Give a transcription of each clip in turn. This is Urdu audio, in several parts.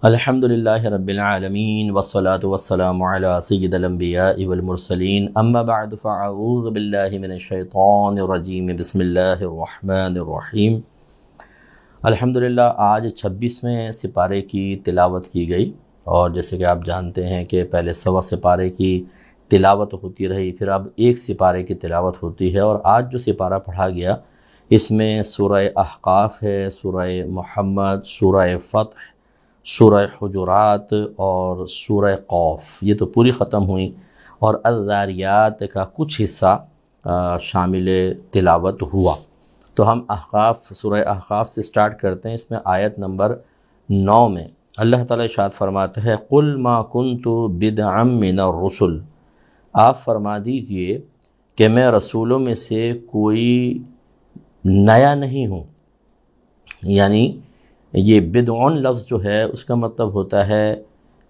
الحمدللہ رب العالمین والصلاة والسلام علی سید الانبیاء والمرسلین اما بعد فاعوذ باللہ من الشیطان الرجیم بسم اللہ الرحمن الرحیم۔ الحمدللہ آج 26ویں سپارے کی تلاوت کی گئی، اور جیسے کہ آپ جانتے ہیں کہ پہلے 100 سپارے کی تلاوت ہوتی رہی، پھر اب ایک سپارے کی تلاوت ہوتی ہے، اور آج جو سپارہ پڑھا گیا اس میں سورہ احقاف ہے، سورہ محمد، سورہ فتح، سورہ حجرات اور سورہ قوف، یہ تو پوری ختم ہوئیں، اور الذاریات کا کچھ حصہ شامل تلاوت ہوا۔ تو ہم سورہ احقاف سے سٹارٹ کرتے ہیں۔ اس میں آیت نمبر 9 میں اللہ تعالیٰ ارشاد فرماتا ہے قُلْ مَا كُنْتُ بِدْعًا مِّنَ الرُّسُلِ، آپ فرما دیجئے کہ میں رسولوں میں سے کوئی نیا نہیں ہوں۔ یعنی یہ بدعن لفظ جو ہے اس کا مطلب ہوتا ہے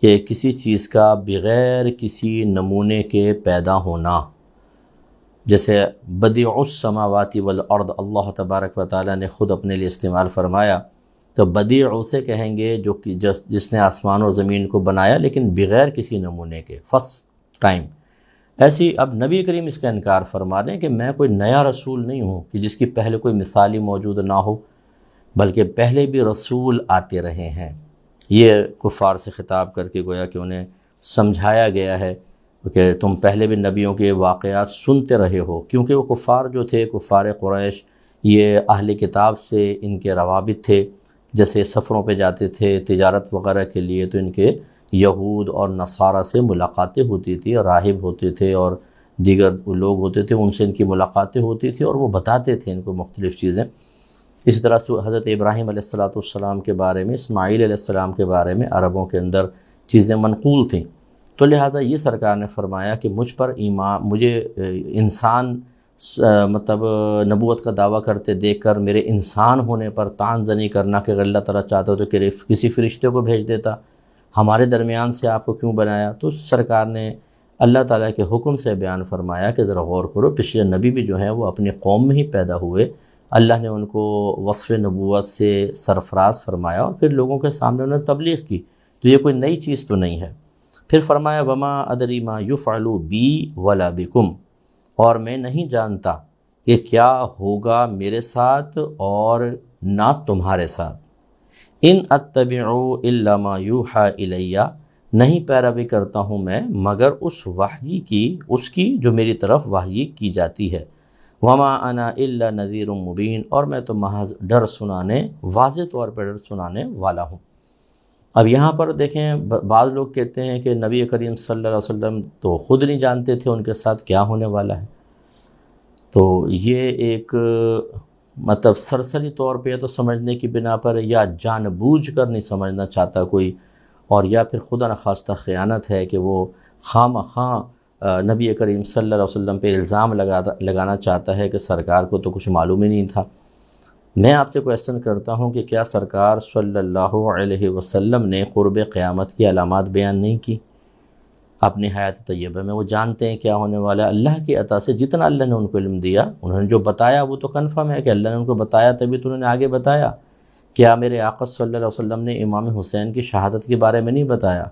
کہ کسی چیز کا بغیر کسی نمونے کے پیدا ہونا، جیسے بدیع السماوات والارض اللہ تبارک و تعالیٰ نے خود اپنے لیے استعمال فرمایا، تو بدیع اسے کہیں گے جس نے آسمان اور زمین کو بنایا لیکن بغیر کسی نمونے کے، فرسٹ ٹائم۔ ایسی اب نبی کریم اس کا انکار فرما رہے ہیں کہ میں کوئی نیا رسول نہیں ہوں کہ جس کی پہلے کوئی مثالی موجود نہ ہو، بلکہ پہلے بھی رسول آتے رہے ہیں۔ یہ کفار سے خطاب کر کے گویا کہ انہیں سمجھایا گیا ہے کہ تم پہلے بھی نبیوں کے واقعات سنتے رہے ہو، کیونکہ وہ کفار جو تھے، کفار قریش، یہ اہل کتاب سے ان کے روابط تھے، جیسے سفروں پہ جاتے تھے تجارت وغیرہ کے لیے تو ان کے یہود اور نصارہ سے ملاقاتیں ہوتی تھی، اور راہب ہوتے تھے اور دیگر لوگ ہوتے تھے، ان سے ان کی ملاقاتیں ہوتی تھی اور وہ بتاتے تھے ان کو مختلف چیزیں۔ اسی طرح سے حضرت ابراہیم علیہ السلام کے بارے میں، اسماعیل علیہ السلام کے بارے میں عربوں کے اندر چیزیں منقول تھیں، تو لہذا یہ سرکار نے فرمایا کہ مجھ پر ایمان، مجھے انسان نبوت کا دعویٰ کرتے دیکھ کر میرے انسان ہونے پر طعن زنی کرنا کہ اگر اللہ تعالیٰ چاہتا ہو تو کہ کسی فرشتے کو بھیج دیتا، ہمارے درمیان سے آپ کو کیوں بنایا؟ تو سرکار نے اللہ تعالیٰ کے حکم سے بیان فرمایا کہ ذرا غور کرو، پچھلے نبی بھی جو ہیں وہ اپنی قوم میں ہی پیدا ہوئے، اللہ نے ان کو وصف نبوت سے سرفراز فرمایا اور پھر لوگوں کے سامنے انہوں نے تبلیغ کی، تو یہ کوئی نئی چیز تو نہیں ہے۔ پھر فرمایا وما ادری ما یفعل بی ولا بکم، اور میں نہیں جانتا کہ کیا ہوگا میرے ساتھ اور نہ تمہارے ساتھ۔ ان اتبع الا ما یوحى الی، نہیں پیروی کرتا ہوں میں مگر اس وحی کی جو میری طرف وحی کی جاتی ہے۔ وما انا الا نذیر مبین، اور میں تو محض ڈر سنانے، واضح طور پر ڈر سنانے والا ہوں۔ اب یہاں پر دیکھیں، بعض لوگ کہتے ہیں کہ نبی کریم صلی اللہ علیہ وسلم تو خود نہیں جانتے تھے ان کے ساتھ کیا ہونے والا ہے، تو یہ ایک سرسری طور پہ یا تو سمجھنے کی بنا پر، یا جان بوجھ کر نہیں سمجھنا چاہتا کوئی، اور یا پھر خدا نخواستہ خیانت ہے کہ وہ خواہ مخواہ نبی کریم صلی اللہ علیہ وسلم پہ الزام لگانا چاہتا ہے کہ سرکار کو تو کچھ معلوم ہی نہیں تھا۔ میں آپ سے کویسچن کرتا ہوں کہ کیا سرکار صلی اللہ علیہ وسلم نے قرب قیامت کی علامات بیان نہیں کی اپنی حیات طیبہ میں؟ وہ جانتے ہیں کیا ہونے والا ہے، اللہ کی عطا سے جتنا اللہ نے ان کو علم دیا، انہوں نے جو بتایا وہ تو کنفرم ہے کہ اللہ نے ان کو بتایا، تبھی تو انہوں نے آگے بتایا۔ کیا میرے آقا صلی اللہ علیہ وسلم نے امام حسین کی شہادت کے بارے میں نہیں بتایا؟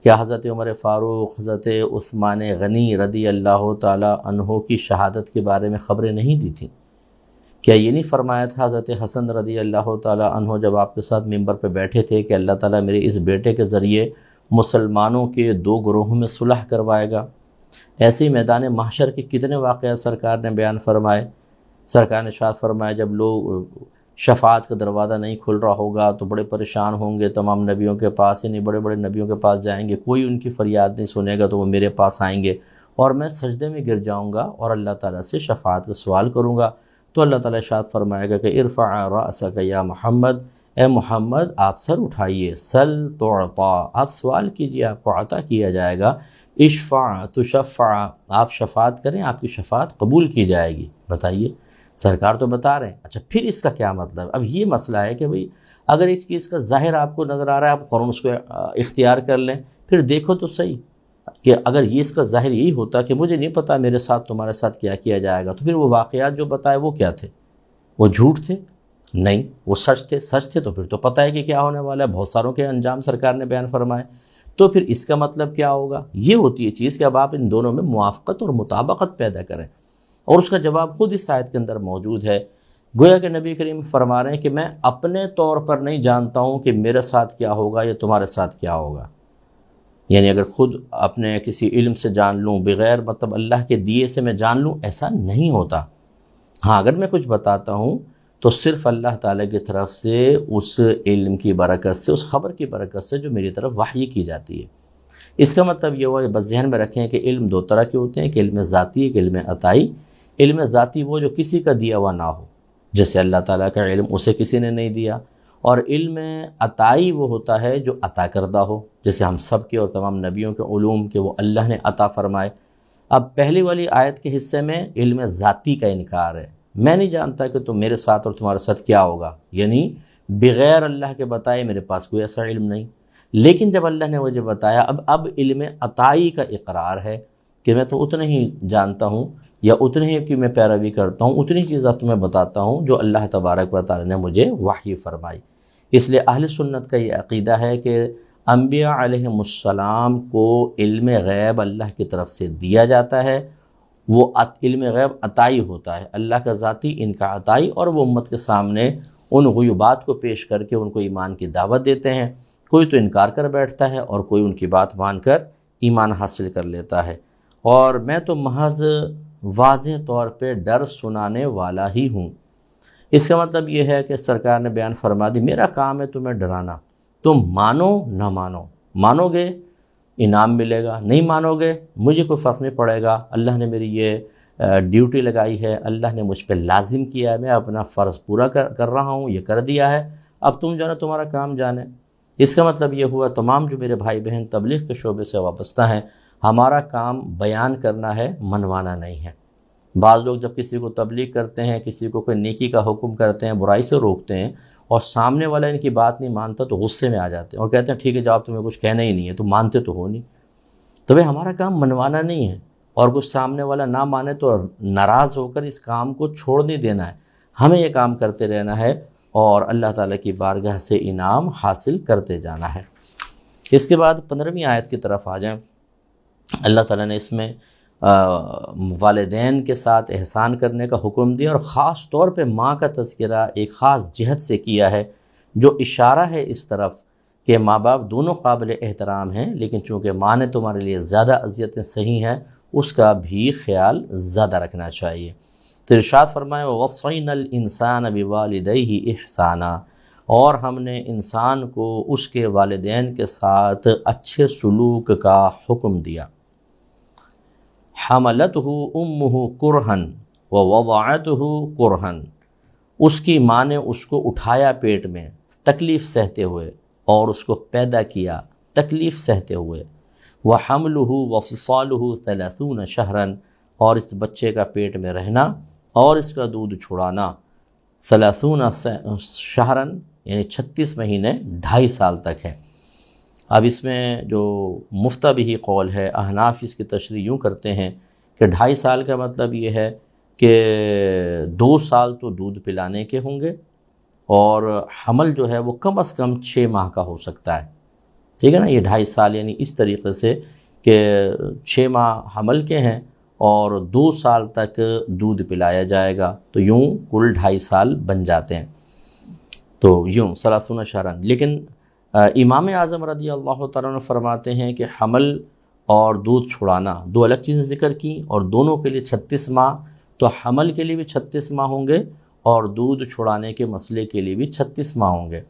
کیا حضرت عمر فاروق، حضرت عثمان غنی رضی اللہ تعالی عنہ کی شہادت کے بارے میں خبریں نہیں دی تھیں؟ کیا یہ نہیں فرمایا تھا حضرت حسن رضی اللہ تعالی عنہ جب آپ کے ساتھ ممبر پہ بیٹھے تھے کہ اللہ تعالیٰ میرے اس بیٹے کے ذریعے مسلمانوں کے 2 گروہوں میں صلح کروائے گا؟ ایسے ہی میدان محشر کے کتنے واقعات سرکار نے بیان فرمائے۔ سرکار نے ارشاد فرمایا جب لوگ شفاعت کا دروازہ نہیں کھل رہا ہوگا تو بڑے پریشان ہوں گے، تمام نبیوں کے پاس، یعنی بڑے بڑے نبیوں کے پاس جائیں گے، کوئی ان کی فریاد نہیں سنے گا، تو وہ میرے پاس آئیں گے اور میں سجدے میں گر جاؤں گا اور اللہ تعالیٰ سے شفاعت کا سوال کروں گا، تو اللہ تعالیٰ ارشاد فرمائے گا کہ ارفع رأسک یا محمد، اے محمد آپ سر اٹھائیے، سل تعطا، آپ سوال کیجئے آپ کو عطا کیا جائے گا، اشفع تشفع، آپ شفاعت کریں آپ کی شفاعت قبول کی جائے گی۔ بتائیے، سرکار تو بتا رہے ہیں۔ اچھا پھر اس کا کیا مطلب؟ اب یہ مسئلہ ہے کہ بھئی اگر ایک چیز کا ظاہر آپ کو نظر آ رہا ہے آپ فوراً اس کو اختیار کر لیں، پھر دیکھو تو صحیح کہ اگر یہ اس کا ظاہر یہی ہوتا کہ مجھے نہیں پتا میرے ساتھ تمہارے ساتھ کیا کیا جائے گا، تو پھر وہ واقعات جو بتائے وہ کیا تھے؟ وہ جھوٹ تھے۔ نہیں، وہ سچ تھے تو پھر تو پتہ ہے کہ کیا ہونے والا ہے، بہت ساروں کے انجام سرکار نے بیان فرمائے، تو پھر اس کا مطلب کیا ہوگا؟ یہ ہوتی ہے چیز کہ اب آپ ان دونوں میں موافقت اور مطابقت پیدا کریں، اور اس کا جواب خود اس آیت کے اندر موجود ہے۔ گویا کہ نبی کریم فرما رہے ہیں کہ میں اپنے طور پر نہیں جانتا ہوں کہ میرے ساتھ کیا ہوگا یا تمہارے ساتھ کیا ہوگا، یعنی اگر خود اپنے کسی علم سے جان لوں، بغیر مطلب اللہ کے دیے سے میں جان لوں، ایسا نہیں ہوتا۔ ہاں، اگر میں کچھ بتاتا ہوں تو صرف اللہ تعالیٰ کی طرف سے اس علم کی برکت سے، اس خبر کی برکت سے جو میری طرف وحی کی جاتی ہے۔ اس کا مطلب یہ ہوا کہ بس ذہن میں رکھیں کہ علم دو طرح کے ہوتے ہیں، کہ علم ذاتی ہے، کہ علم عطائی۔ علم ذاتی وہ جو کسی کا دیا ہوا نہ ہو، جیسے اللہ تعالیٰ کا علم اسے کسی نے نہیں دیا، اور علم عطائی وہ ہوتا ہے جو عطا کردہ ہو، جیسے ہم سب کے اور تمام نبیوں کے علوم کہ وہ اللہ نے عطا فرمائے۔ اب پہلی والی آیت کے حصے میں علم ذاتی کا انکار ہے، میں نہیں جانتا کہ تم میرے ساتھ اور تمہارے ساتھ کیا ہوگا، یعنی بغیر اللہ کے بتائے میرے پاس کوئی ایسا علم نہیں۔ لیکن جب اللہ نے مجھے بتایا، اب علم عطائی کا اقرار ہے کہ میں تو اتنا ہی جانتا ہوں، یا اتنی ہی کہ میں پیروی کرتا ہوں، اتنی چیزیں تمہیں بتاتا ہوں جو اللہ تبارک و تعالی نے مجھے وحی فرمائی۔ اس لیے اہل سنت کا یہ عقیدہ ہے کہ انبیاء علیہم السلام کو علم غیب اللہ کی طرف سے دیا جاتا ہے، وہ علم غیب عطائی ہوتا ہے، اللہ کا ذاتی، ان کا عطائی، اور وہ امت کے سامنے ان غیوبات کو پیش کر کے ان کو ایمان کی دعوت دیتے ہیں۔ کوئی تو انکار کر بیٹھتا ہے اور کوئی ان کی بات مان کر ایمان حاصل کر لیتا ہے، اور میں تو محض واضح طور پہ ڈر سنانے والا ہی ہوں۔ اس کا مطلب یہ ہے کہ سرکار نے بیان فرما دی، میرا کام ہے تمہیں ڈرانا، تم مانو نہ مانو، مانو گے انعام ملے گا، نہیں مانو گے مجھے کوئی فرق نہیں پڑے گا، اللہ نے میری یہ ڈیوٹی لگائی ہے، اللہ نے مجھ پہ لازم کیا ہے، میں اپنا فرض پورا کر رہا ہوں، یہ کر دیا ہے، اب تم جانا تمہارا کام جانے۔ اس کا مطلب یہ ہوا تمام جو میرے بھائی بہن تبلیغ کے شعبے سے وابستہ ہیں، ہمارا کام بیان کرنا ہے، منوانا نہیں ہے۔ بعض لوگ جب کسی کو تبلیغ کرتے ہیں، کسی کو کوئی نیکی کا حکم کرتے ہیں، برائی سے روکتے ہیں، اور سامنے والا ان کی بات نہیں مانتا تو غصے میں آ جاتے ہیں اور کہتے ہیں ٹھیک ہے جب تمہیں کچھ کہنا ہی نہیں ہے تو مانتے تو ہو نہیں۔ تو بھئی ہمارا کام منوانا نہیں ہے، اور کچھ سامنے والا نہ مانے تو ناراض ہو کر اس کام کو چھوڑ نہیں دینا ہے، ہمیں یہ کام کرتے رہنا ہے اور اللہ تعالیٰ کی بارگاہ سے انعام حاصل کرتے جانا ہے۔ اس کے بعد 15ویں آیت کی طرف آ جائیں۔ اللہ تعالیٰ نے اس میں والدین کے ساتھ احسان کرنے کا حکم دیا، اور خاص طور پہ ماں کا تذکرہ ایک خاص جہت سے کیا ہے، جو اشارہ ہے اس طرف کہ ماں باپ دونوں قابل احترام ہیں، لیکن چونکہ ماں نے تمہارے لیے زیادہ اذیتیں صحیح ہیں، اس کا بھی خیال زیادہ رکھنا چاہیے۔ تو ارشاد فرمائے وَوَصَّيْنَا الْإِنسَانَ بِوَالِدَيْهِ إِحْسَانًا، اور ہم نے انسان کو اس کے والدین کے ساتھ اچھے سلوک کا حکم دیا۔ حملتہ امہ کرہن ووضعتہ کرہن، اس کی ماں نے اس کو اٹھایا پیٹ میں تکلیف سہتے ہوئے، اور اس کو پیدا کیا تکلیف سہتے ہوئے۔ وحملہ وفصالہ 30 شہرا، اور اس بچے کا پیٹ میں رہنا اور اس کا دودھ چھڑانا 30 شہرا یعنی 36 مہینے، 2.5 سال تک ہے۔ اب اس میں جو مفتبی قول ہے، احناف اس کی تشریح یوں کرتے ہیں کہ 2.5 سال کا مطلب یہ ہے کہ 2 سال تو دودھ پلانے کے ہوں گے، اور حمل جو ہے وہ کم از کم 6 ماہ کا ہو سکتا ہے، ٹھیک ہے نا۔ یہ 2.5 سال یعنی اس طریقے سے کہ 6 ماہ حمل کے ہیں اور 2 سال تک دودھ پلایا جائے گا، تو یوں کل 2.5 سال بن جاتے ہیں، تو یوں 30 شہرن۔ لیکن امام اعظم رضی اللہ تعالیٰ عنہ فرماتے ہیں کہ حمل اور دودھ چھڑانا 2 الگ چیزیں ذکر کی، اور دونوں کے لیے 36 ماہ، تو حمل کے لیے بھی 36 ماہ ہوں گے اور دودھ چھڑانے کے مسئلے کے لیے بھی 36 ماہ ہوں گے۔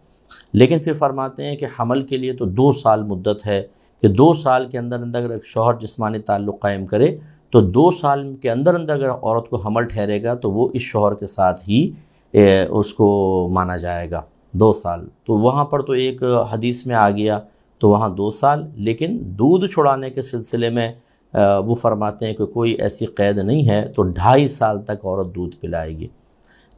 لیکن پھر فرماتے ہیں کہ حمل کے لیے تو 2 سال مدت ہے، کہ 2 سال کے اندر اگر ایک شوہر جسمانی تعلق قائم کرے تو 2 سال کے اندر اگر عورت کو حمل ٹھہرے گا تو وہ اس شوہر کے ساتھ ہی اس کو مانا جائے گا 2 سال۔ تو وہاں پر تو ایک حدیث میں آ گیا تو وہاں 2 سال، لیکن دودھ چھڑانے کے سلسلے میں وہ فرماتے ہیں کہ کوئی ایسی قید نہیں ہے، تو 2.5 سال تک عورت دودھ پلائے گی۔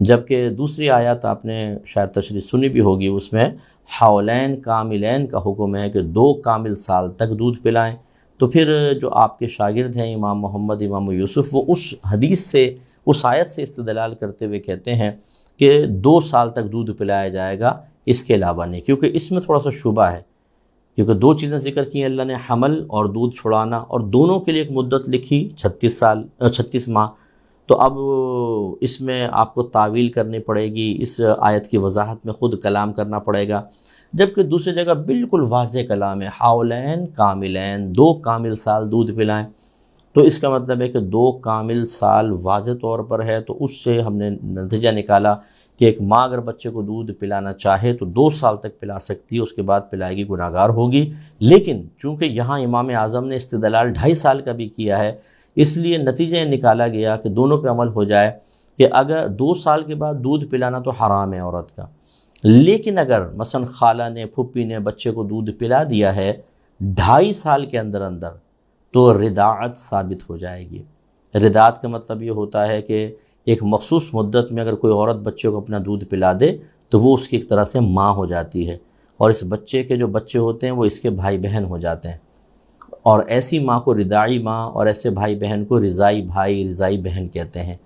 جبکہ دوسری آیات آپ نے شاید تشریح سنی بھی ہوگی، اس میں حولین کاملین کا حکم ہے کہ 2 کامل سال تک دودھ پلائیں۔ تو پھر جو آپ کے شاگرد ہیں امام محمد، امام یوسف، وہ اس حدیث سے، اس آیت سے استدلال کرتے ہوئے کہتے ہیں کہ 2 سال تک دودھ پلایا جائے گا، اس کے علاوہ نہیں، کیونکہ اس میں تھوڑا سا شبہ ہے، کیونکہ 2 چیزیں ذکر کی ہیں اللہ نے، حمل اور دودھ چھڑانا، اور دونوں کے لیے ایک مدت لکھی 36 ماہ. تو اب اس میں آپ کو تعویل کرنی پڑے گی، اس آیت کی وضاحت میں خود کلام کرنا پڑے گا، جبکہ دوسری جگہ بالکل واضح کلام ہے، حولین کاملین، 2 کامل سال دودھ پلائیں. تو اس کا مطلب ہے کہ 2 کامل سال واضح طور پر ہے، تو اس سے ہم نے نتیجہ نکالا کہ ایک ماں اگر بچے کو دودھ پلانا چاہے تو 2 سال تک پلا سکتی ہے، اس کے بعد پلائے گی گناہگار ہوگی. لیکن چونکہ یہاں امام اعظم نے استدلال 2.5 سال کا بھی کیا ہے، اس لیے نتیجہ نکالا گیا کہ دونوں پہ عمل ہو جائے کہ اگر 2 سال کے بعد دودھ پلانا تو حرام ہے عورت کا، لیکن اگر مثلا خالہ نے، پھپھی نے بچے کو دودھ پلا دیا ہے 2.5 سال کے اندر تو رضاعت ثابت ہو جائے گی. رضاعت کا مطلب یہ ہوتا ہے کہ ایک مخصوص مدت میں اگر کوئی عورت بچے کو اپنا دودھ پلا دے تو وہ اس کی ایک طرح سے ماں ہو جاتی ہے، اور اس بچے کے جو بچے ہوتے ہیں وہ اس کے بھائی بہن ہو جاتے ہیں، اور ایسی ماں کو رضاعی ماں، اور ایسے بھائی بہن کو رضاعی بھائی، رضاعی بہن کہتے ہیں.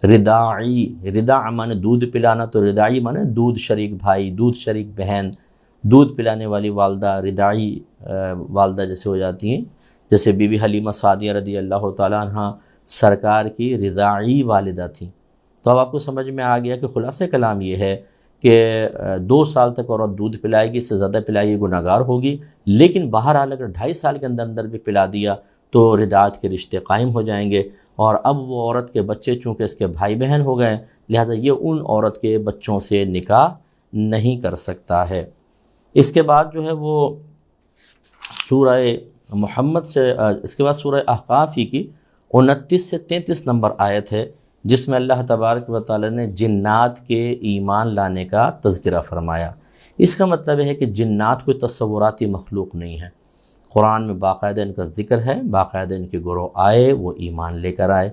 رضاعی، رضاع مانے دودھ پلانا، تو رضاعی مانے دودھ شریک بھائی، دودھ شریک بہن، دودھ پلانے والی والدہ رضاعی والدہ جیسے ہو جاتی ہیں، جیسے بی بی حلیمہ سعدیہ رضی اللہ تعالیٰ عنہ سرکار کی رضاعی والدہ تھیں. تو اب آپ کو سمجھ میں آ گیا کہ خلاصہ کلام یہ ہے کہ 2 سال تک عورت دودھ پلائے گی، اس سے زیادہ پلائے گی گناہگار ہوگی، لیکن بہرحال اگر 2.5 سال کے اندر بھی پلا دیا تو رضاعت کے رشتے قائم ہو جائیں گے، اور اب وہ عورت کے بچے چونکہ اس کے بھائی بہن ہو گئے، لہٰذا یہ ان عورت کے بچوں سے نکاح نہیں کر سکتا ہے. اس کے بعد جو ہے وہ سورہ محمد سے، اس کے بعد سورہ احقاف ہی کی 29 سے 33 نمبر آیت ہے، جس میں اللہ تبارک و تعالی نے جنات کے ایمان لانے کا تذکرہ فرمایا. اس کا مطلب ہے کہ جنات کوئی تصوراتی مخلوق نہیں ہے، قرآن میں باقاعدہ ان کا ذکر ہے، باقاعدہ ان کے گروہ آئے، وہ ایمان لے کر آئے.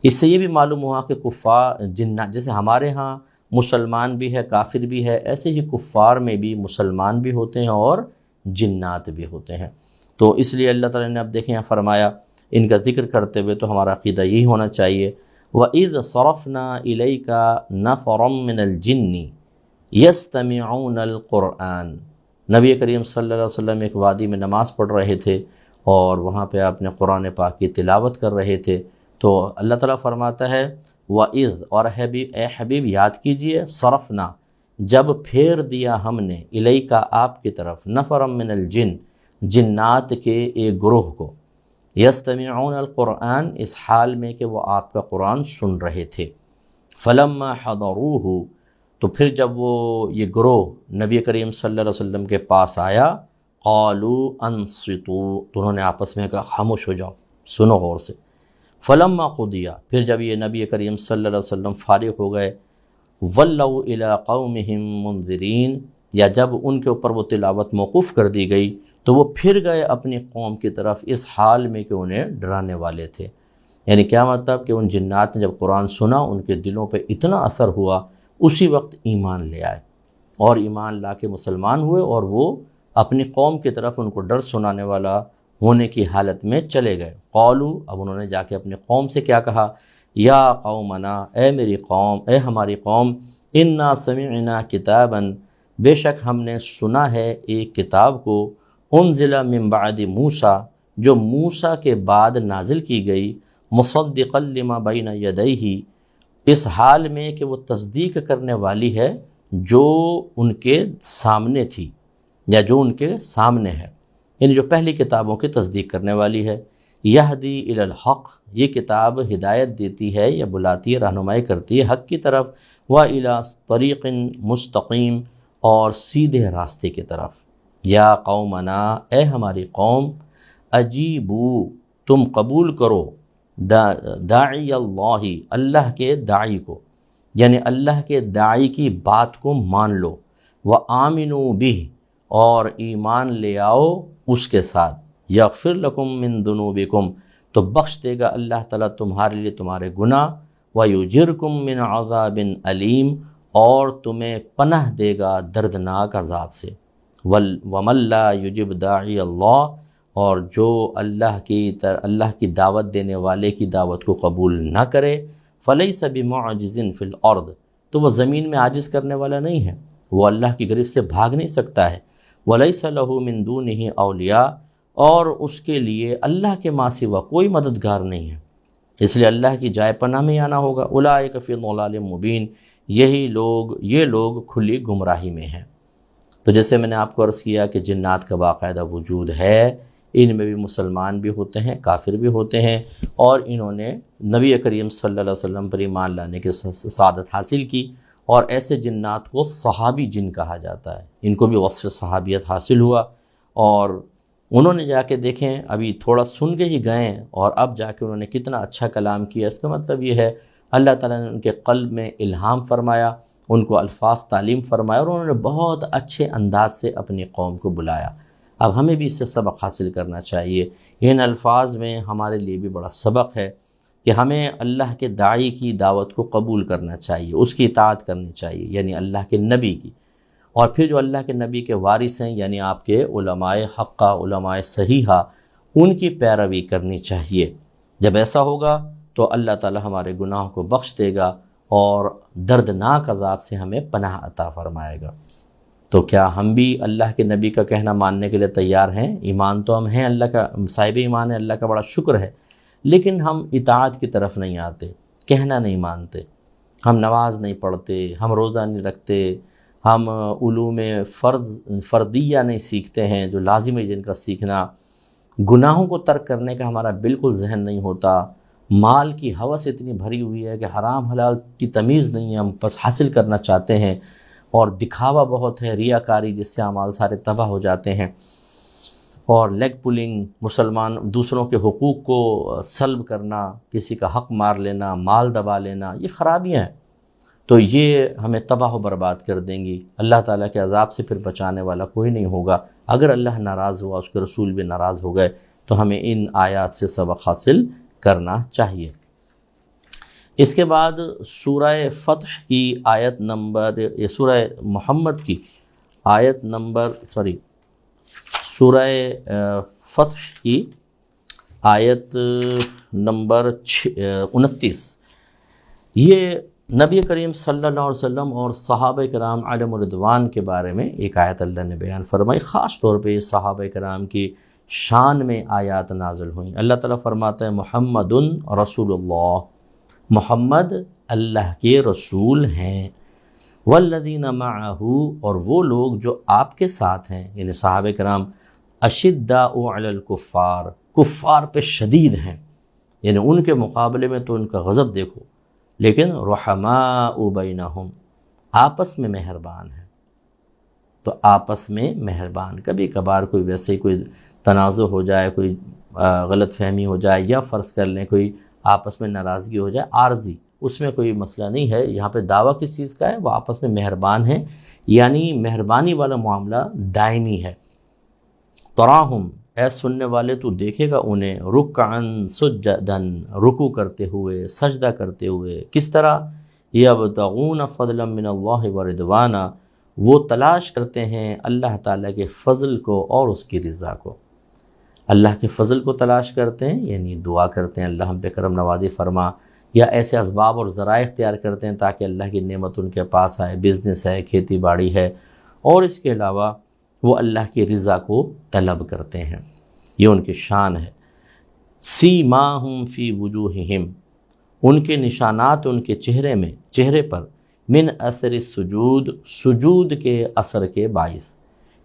اس سے یہ بھی معلوم ہوا کہ کفار جنات، جیسے ہمارے ہاں مسلمان بھی ہے کافر بھی ہے، ایسے ہی کفار میں بھی مسلمان بھی ہوتے ہیں اور جنات بھی ہوتے ہیں. تو اس لیے اللہ تعالیٰ نے اب دیکھیں یہاں فرمایا، ان کا ذکر کرتے ہوئے تو ہمارا عقیدہ یہی ہونا چاہیے، وَإِذْ صَرَفْنَا إِلَيْكَ نَفَرًا مِّنَ الْجِنِّ يَسْتَمِعُونَ الْقُرْآنَ. نبی کریم صلی اللہ علیہ وسلم ایک وادی میں نماز پڑھ رہے تھے، اور وہاں پہ اپنے قرآن پاک کی تلاوت کر رہے تھے. تو اللہ تعالیٰ فرماتا ہے وَإِذْ، اور اے حبیب یاد کیجئے، صرفنا، جب پھیر دیا ہم نے، الیکا آپ کی طرف، نفرًا من الجن، جنات کے ایک گروہ کو، یستمعون القرآن، اس حال میں کہ وہ آپ کا قرآن سن رہے تھے. فلما حضروہ، تو پھر جب وہ یہ گروہ نبی کریم صلی اللہ علیہ وسلم کے پاس آیا، قالوا انصتوا، تو انہوں نے آپس میں کہا خاموش ہو جاؤ، سنو غور سے. فلما قضیا، پھر جب یہ نبی کریم صلی اللہ علیہ وسلم فارغ ہو گئے، ولوا الی قومہم منذرین، یا جب ان کے اوپر وہ تلاوت موقوف کر دی گئی تو وہ پھر گئے اپنی قوم کی طرف، اس حال میں کہ انہیں ڈرانے والے تھے. یعنی کیا مطلب کہ ان جنات نے جب قرآن سنا، ان کے دلوں پہ اتنا اثر ہوا، اسی وقت ایمان لے آئے، اور ایمان لا کے مسلمان ہوئے، اور وہ اپنی قوم کی طرف ان کو ڈر سنانے والا ہونے کی حالت میں چلے گئے. قالوا، اب انہوں نے جا کے اپنی قوم سے کیا کہا، یا قومنا، اے میری قوم، اے ہماری قوم، انا سمعنا کتابا، بے شک ہم نے سنا ہے ایک کتاب کو، انزل من بعد موسیٰ، جو موسیٰ کے بعد نازل کی گئی، مصدقا لما بین یدیہ، اس حال میں کہ وہ تصدیق کرنے والی ہے جو ان کے سامنے تھی، یا جو ان کے سامنے ہے، یعنی جو پہلی کتابوں کی تصدیق کرنے والی ہے. یہدی الی الحق، یہ کتاب ہدایت دیتی ہے یا بلاتی ہے، رہنمائی کرتی ہے حق کی طرف، وَإِلَىٰ طَرِيقٍ مستقیم، اور سیدھے راستے کی طرف. یا قومنا، اے ہماری قوم، اجیبو، تم قبول کرو، داعی اللہ، اللہ کے داعی کو، یعنی اللہ کے داعی کی بات کو مان لو، وآمنوا بہ، اور ایمان لے آؤ اس کے ساتھ، یغفر لکم من ذنوبکم، تو بخش دے گا اللہ تعالیٰ تمہارے لیے تمہارے گناہ، ویجرکم من عذاب علیم، اور تمہیں پناہ دے گا دردناک عذاب سے. ومن لا یجب داعی اللہ، اور جو اللہ کی دعوت دینے والے کی دعوت کو قبول نہ کرے، فلیس بمعجز فی الارض، تو وہ زمین میں عاجز کرنے والا نہیں ہے، وہ اللہ کی گرفت سے بھاگ نہیں سکتا ہے۔ وَلَيْسَ لَهُ مِن دُونِهِ أَوْلِيَاء، اور اس کے لیے اللہ کے ماں سوا کوئی مددگار نہیں ہے، اس لیے اللہ کی جائے پناہ میں آنا ہوگا۔ أُولَٰئِكَ فِي ضَلَالٍ مُّبِينٍ، یہ لوگ کھلی گمراہی میں ہیں۔ تو جیسے میں نے آپ کو عرض کیا کہ جنات کا باقاعدہ وجود ہے، ان میں بھی مسلمان بھی ہوتے ہیں، کافر بھی ہوتے ہیں، اور انہوں نے نبی کریم صلی اللہ علیہ وسلم پر ایمان لانے کی سعادت حاصل کی، اور ایسے جنات کو صحابی جن کہا جاتا ہے، ان کو بھی وصف صحابیت حاصل ہوا، اور انہوں نے جا کے دیکھیں، ابھی تھوڑا سن کے ہی گئے اور اب جا کے انہوں نے کتنا اچھا کلام کیا۔ اس کا مطلب یہ ہے اللہ تعالیٰ نے ان کے قلب میں الہام فرمایا، ان کو الفاظ تعلیم فرمایا، اور انہوں نے بہت اچھے انداز سے اپنی قوم کو بلایا۔ اب ہمیں بھی اس سے سبق حاصل کرنا چاہیے۔ ان الفاظ میں ہمارے لیے بھی بڑا سبق ہے کہ ہمیں اللہ کے داعی کی دعوت کو قبول کرنا چاہیے، اس کی اطاعت کرنی چاہیے، یعنی اللہ کے نبی کی، اور پھر جو اللہ کے نبی کے وارث ہیں یعنی آپ کے علماء حقہ، علماء صحیحہ، ان کی پیروی کرنی چاہیے۔ جب ایسا ہوگا تو اللہ تعالی ہمارے گناہوں کو بخش دے گا اور دردناک عذاب سے ہمیں پناہ عطا فرمائے گا۔ تو کیا ہم بھی اللہ کے نبی کا کہنا ماننے کے لیے تیار ہیں؟ ایمان تو ہم ہیں، اللہ کا صاحب ایمان ہے، اللہ کا بڑا شکر ہے، لیکن ہم اطاعت کی طرف نہیں آتے، کہنا نہیں مانتے، ہم نماز نہیں پڑھتے، ہم روزہ نہیں رکھتے، ہم علوم فردیہ نہیں سیکھتے ہیں جو لازم ہے جن کا سیکھنا، گناہوں کو ترک کرنے کا ہمارا بالکل ذہن نہیں ہوتا، مال کی ہوس اتنی بھری ہوئی ہے کہ حرام حلال کی تمیز نہیں ہے، ہم بس حاصل کرنا چاہتے ہیں، اور دکھاوا بہت ہے، ریاکاری، جس سے اعمال سارے تباہ ہو جاتے ہیں، اور لیگ پولنگ، مسلمان دوسروں کے حقوق کو سلب کرنا، کسی کا حق مار لینا، مال دبا لینا، یہ خرابیاں ہیں، تو یہ ہمیں تباہ و برباد کر دیں گی۔ اللہ تعالیٰ کے عذاب سے پھر بچانے والا کوئی نہیں ہوگا۔ اگر اللہ ناراض ہوا، اس کے رسول بھی ناراض ہو گئے، تو ہمیں ان آیات سے سبق حاصل کرنا چاہیے۔ اس کے بعد سورہ فتح کی آیت نمبر، یہ سورہ محمد کی آیت نمبر سورہ فتح کی آیت نمبر 29، یہ نبی کریم صلی اللہ علیہ وسلم اور صحابہ کرام علیہم الرضوان کے بارے میں ایک آیت اللہ نے بیان فرمائی، خاص طور پہ صحابہ کرام کی شان میں آیات نازل ہوئیں۔ اللہ تعالیٰ فرماتا ہے محمد رسول اللہ، محمد اللہ کے رسول ہیں، والذین معہ، اور وہ لوگ جو آپ کے ساتھ ہیں، یعنی صحابہ کرام، اشداء علی الکفار، کفار پہ شدید ہیں، یعنی ان کے مقابلے میں تو ان کا غضب دیکھو، لیکن رحماء بینہم، آپس میں مہربان ہیں، تو آپس میں مہربان۔ کبھی کبھار کوئی ویسے کوئی تنازع ہو جائے، کوئی غلط فہمی ہو جائے، یا فرض کر لیں کوئی آپس میں ناراضگی ہو جائے عارضی، اس میں کوئی مسئلہ نہیں ہے۔ یہاں پہ دعویٰ کس چیز کا ہے؟ وہ آپس میں مہربان ہیں، یعنی مہربانی والا معاملہ دائمی ہے۔ تراہم، اے سننے والے تو دیکھے گا انہیں، رکعن سجدن، رکوع کرتے ہوئے، سجدہ کرتے ہوئے، کس طرح؟ یبتغون فضلا من اللہ ورضوانا، وہ تلاش کرتے ہیں اللہ تعالیٰ کے فضل کو اور اس کی رضا کو۔ اللہ کے فضل کو تلاش کرتے ہیں، یعنی دعا کرتے ہیں اللہ ہم پہ کرم نوازی فرما، یا ایسے اسباب اور ذرائع اختیار کرتے ہیں تاکہ اللہ کی نعمت ان کے پاس آئے، بزنس ہے، کھیتی باڑی ہے، اور اس کے علاوہ وہ اللہ کی رضا کو طلب کرتے ہیں، یہ ان کی شان ہے۔ سیماہم فی وجوہہم، ان کے نشانات ان کے چہرے پر، من اثر السجود، سجود کے اثر کے باعث،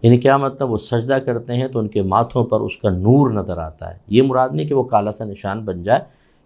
یعنی کیا مطلب؟ وہ سجدہ کرتے ہیں تو ان کے ماتھوں پر اس کا نور نظر آتا ہے۔ یہ مراد نہیں کہ وہ کالا سا نشان بن جائے،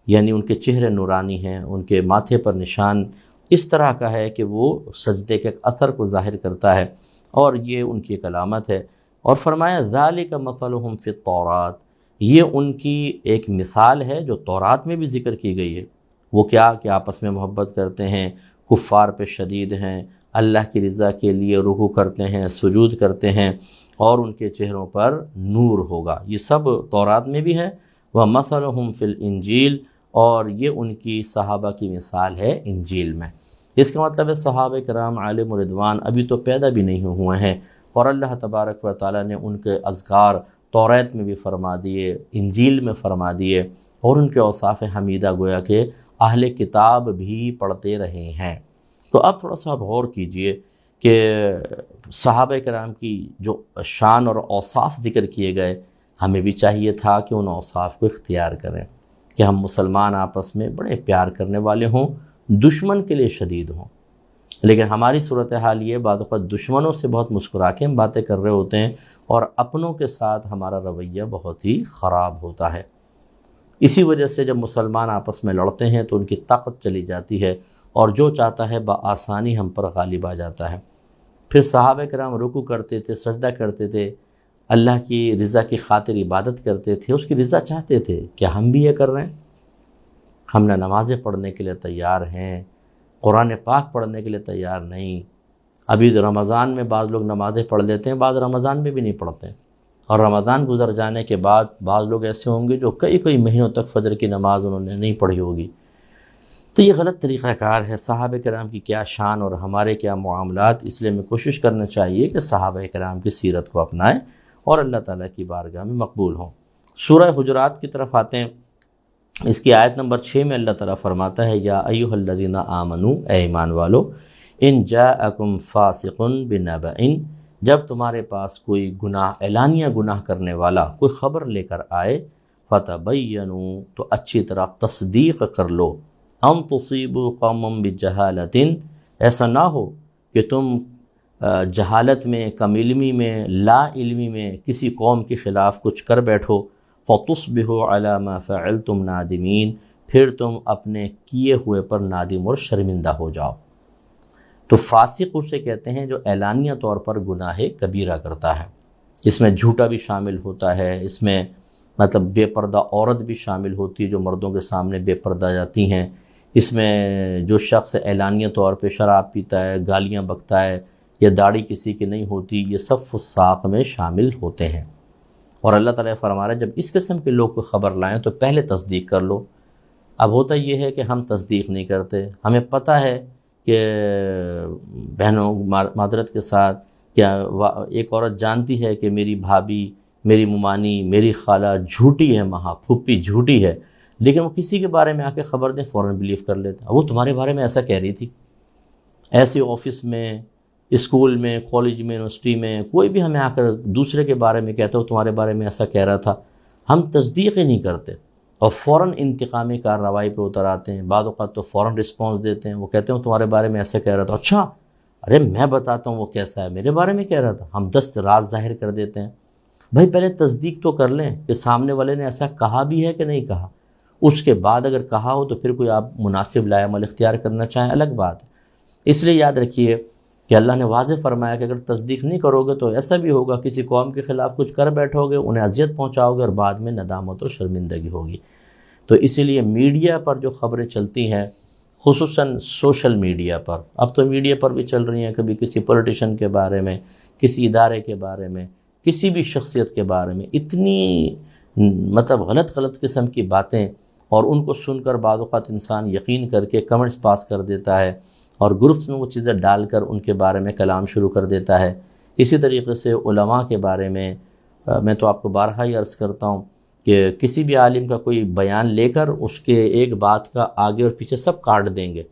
یعنی ان کے چہرے نورانی ہیں، ان کے ماتھے پر نشان اس طرح کا ہے کہ وہ سجدے کے اثر کو ظاہر کرتا ہے، اور یہ ان کی ایک علامت ہے۔ اور فرمایا ذالک مثلہم فی التوراۃ، یہ ان کی ایک مثال ہے جو تورات میں بھی ذکر کی گئی ہے۔ وہ کیا کہ آپس میں محبت کرتے ہیں، کفار پہ شدید ہیں، اللہ کی رضا کے لیے رکوع کرتے ہیں، سجود کرتے ہیں، اور ان کے چہروں پر نور ہوگا۔ یہ سب تورات میں بھی ہے۔ وَمَثَلُهُمْ فِي الْإِنْجِيلِ، اور یہ ان کی صحابہ کی مثال ہے انجیل میں۔ اس کا مطلب ہے صحابہ کرام علیہم الرضوان ابھی تو پیدا بھی نہیں ہوئے ہیں، اور اللہ تبارک و تعالیٰ نے ان کے اذکار تورات میں بھی فرما دیے، انجیل میں فرما دیے، اور ان کے اوصاف حمیدہ گویا کہ اہل کتاب بھی پڑھتے رہے ہیں۔ تو اب تھوڑا سا آپ غور کیجئے کہ صحابہ کرام کی جو شان اور اوصاف ذکر کیے گئے، ہمیں بھی چاہیے تھا کہ ان اوصاف کو اختیار کریں، کہ ہم مسلمان آپس میں بڑے پیار کرنے والے ہوں، دشمن کے لیے شدید ہوں۔ لیکن ہماری صورتحال یہ، بعض اوقات دشمنوں سے بہت مسکرا کے ہم باتیں کر رہے ہوتے ہیں اور اپنوں کے ساتھ ہمارا رویہ بہت ہی خراب ہوتا ہے۔ اسی وجہ سے جب مسلمان آپس میں لڑتے ہیں تو ان کی طاقت چلی جاتی ہے اور جو چاہتا ہے بآسانی ہم پر غالب آ جاتا ہے۔ پھر صحابہ کرام رکوع کرتے تھے، سجدہ کرتے تھے، اللہ کی رضا کی خاطر عبادت کرتے تھے، اس کی رضا چاہتے تھے۔ کیا ہم بھی یہ کر رہے ہیں؟ ہم نہ نمازیں پڑھنے کے لیے تیار ہیں، قرآن پاک پڑھنے کے لیے تیار نہیں۔ ابھی رمضان میں بعض لوگ نمازیں پڑھ لیتے ہیں، بعض رمضان میں بھی نہیں پڑھتے، اور رمضان گزر جانے کے بعد بعض لوگ ایسے ہوں گے جو کئی مہینوں تک فجر کی نماز انہوں نے نہیں پڑھی ہوگی۔ تو یہ غلط طریقہ کار ہے۔ صحابہ کرام کی کیا شان اور ہمارے کیا معاملات، اس لیے ہمیں کوشش کرنا چاہیے کہ صحابہ کرام کی سیرت کو اپنائیں اور اللہ تعالیٰ کی بارگاہ میں مقبول ہوں۔ سورہ حجرات کی طرف آتے ہیں، اس کی آیت نمبر 6 میں اللہ تعالیٰ فرماتا ہے، یا ایھا الذین آمنو، اے ایمان والو، ان جاءکم فاسق بنبأ، جب تمہارے پاس کوئی گناہ، اعلانیہ گناہ کرنے والا کوئی خبر لے کر آئے، فتبینوا، تو اچھی طرح تصدیق کر لو، ان تصیبوا قوما بجہالۃ، ایسا نہ ہو کہ تم جہالت میں، کم علمی میں، لا علمی میں کسی قوم کے خلاف کچھ کر بیٹھو، فتصبحوا علی ما فعلتم نادمین، پھر تم اپنے کیے ہوئے پر نادم اور شرمندہ ہو جاؤ۔ تو فاسق اسے کہتے ہیں جو اعلانیہ طور پر گناہ کبیرہ کرتا ہے۔ اس میں جھوٹا بھی شامل ہوتا ہے، اس میں مطلب بے پردہ عورت بھی شامل ہوتی ہے جو مردوں کے سامنے بے پردہ جاتی ہیں، اس میں جو شخص اعلانیہ طور پہ شراب پیتا ہے، گالیاں بکتا ہے، یا داڑھی کسی کی نہیں ہوتی، یہ سب فساق میں شامل ہوتے ہیں۔ اور اللہ تعالیٰ فرما رہا ہے جب اس قسم کے لوگ کو خبر لائیں تو پہلے تصدیق کر لو۔ اب ہوتا یہ ہے کہ ہم تصدیق نہیں کرتے، ہمیں پتہ ہے کہ بہنوں معذرت کے ساتھ، کیا ایک عورت جانتی ہے کہ میری بھابھی، میری ممانی، میری خالہ جھوٹی ہے، مہا پھوپھی جھوٹی ہے، لیکن وہ کسی کے بارے میں آ کے خبر دیں فوراً بلیو کر لیتا ہے، وہ تمہارے بارے میں ایسا کہہ رہی تھی۔ ایسے آفس میں، اسکول میں، کالج میں، یونیورسٹی میں کوئی بھی ہمیں آ کر دوسرے کے بارے میں کہتا ہے وہ تمہارے بارے میں ایسا کہہ رہا تھا، ہم تصدیق ہی نہیں کرتے اور فوراً انتقامی کارروائی پہ اتر آتے ہیں۔ بعض اوقات تو فوراً رسپانس دیتے ہیں، وہ کہتے ہیں وہ تمہارے بارے میں ایسا کہہ رہا تھا، اچھا ارے میں بتاتا ہوں وہ کیسا ہے، میرے بارے میں کہہ رہا تھا، ہم 10 راز ظاہر کر دیتے ہیں۔ بھائی پہلے تصدیق تو کر لیں کہ سامنے والے نے ایسا کہا بھی ہے کہ نہیں کہا، اس کے بعد اگر کہا ہو تو پھر کوئی آپ مناسب لائے عمل اختیار کرنا چاہیں الگ بات ہے۔ اس لیے یاد رکھیے کہ اللہ نے واضح فرمایا کہ اگر تصدیق نہیں کرو گے تو ایسا بھی ہوگا، کسی قوم کے خلاف کچھ کر بیٹھو گے، انہیں اذیت پہنچاؤ گے اور بعد میں ندامت اور شرمندگی ہوگی۔ تو اسی لیے میڈیا پر جو خبریں چلتی ہیں، خصوصاً سوشل میڈیا پر، اب تو میڈیا پر بھی چل رہی ہیں، کبھی کسی پولیٹیشین کے بارے میں، کسی ادارے کے بارے میں، کسی بھی شخصیت کے بارے میں، اتنی مطلب غلط قسم کی باتیں، اور ان کو سن کر بعض اوقات انسان یقین کر کے کمنٹس پاس کر دیتا ہے اور گروپس میں وہ چیزیں ڈال کر ان کے بارے میں کلام شروع کر دیتا ہے۔ اسی طریقے سے علماء کے بارے میں میں تو آپ کو بارہا ہی عرض کرتا ہوں کہ کسی بھی عالم کا کوئی بیان لے کر اس کے ایک بات کا آگے اور پیچھے سب کاٹ دیں گے،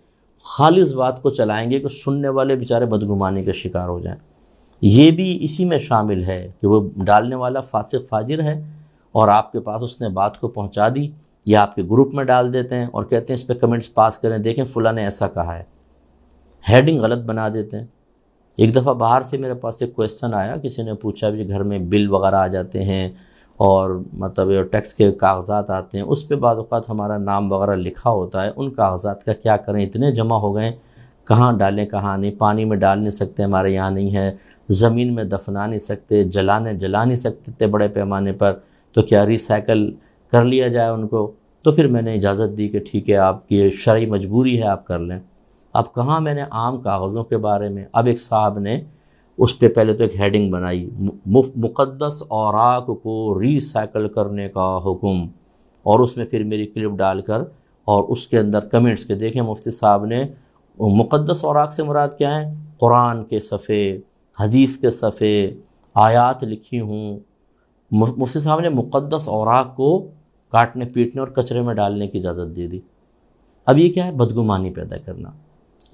خالص بات کو چلائیں گے کہ سننے والے بیچارے بدگمانی کا شکار ہو جائیں۔ یہ بھی اسی میں شامل ہے کہ وہ ڈالنے والا فاسق فاجر ہے اور آپ کے پاس اس نے بات کو پہنچا دی، یا آپ کے گروپ میں ڈال دیتے ہیں اور کہتے ہیں اس پہ کمنٹس پاس کریں، دیکھیں فلاں نے ایسا کہا ہے، ہیڈنگ غلط بنا دیتے ہیں۔ ایک دفعہ باہر سے میرے پاس ایک کویسچن آیا، کسی نے پوچھا بھی گھر میں بل وغیرہ آ جاتے ہیں اور مطلب ٹیکس کے کاغذات آتے ہیں، اس پہ بعض اوقات ہمارا نام وغیرہ لکھا ہوتا ہے، ان کاغذات کا کیا کریں، اتنے جمع ہو گئے، کہاں ڈالیں کہاں نہیں، پانی میں ڈال نہیں سکتے، ہمارے یہاں نہیں ہے، زمین میں دفنا نہیں سکتے، جلا نہیں سکتے اتنے بڑے پیمانے پر، تو کیا ریسائیکل کر لیا جائے ان کو؟ تو پھر میں نے اجازت دی کہ ٹھیک ہے، آپ کی شرعی مجبوری ہے، آپ کر لیں۔ اب کہاں میں نے عام کاغذوں کے بارے میں، اب ایک صاحب نے اس پہ پہلے تو ایک ہیڈنگ بنائی، مقدس اوراق کو ری سائیکل کرنے کا حکم، اور اس میں پھر میری کلپ ڈال کر اور اس کے اندر کمنٹس کے دیکھیں مفتی صاحب نے مقدس اوراق سے مراد کیا ہیں، قرآن کے صفحے، حدیث کے صفحے، آیات لکھی ہوں۔ مفتی صاحب نے مقدس اوراق کو کاٹنے پیٹنے اور کچرے میں ڈالنے کی اجازت دے دی۔ اب یہ کیا ہے؟ بدگمانی پیدا کرنا۔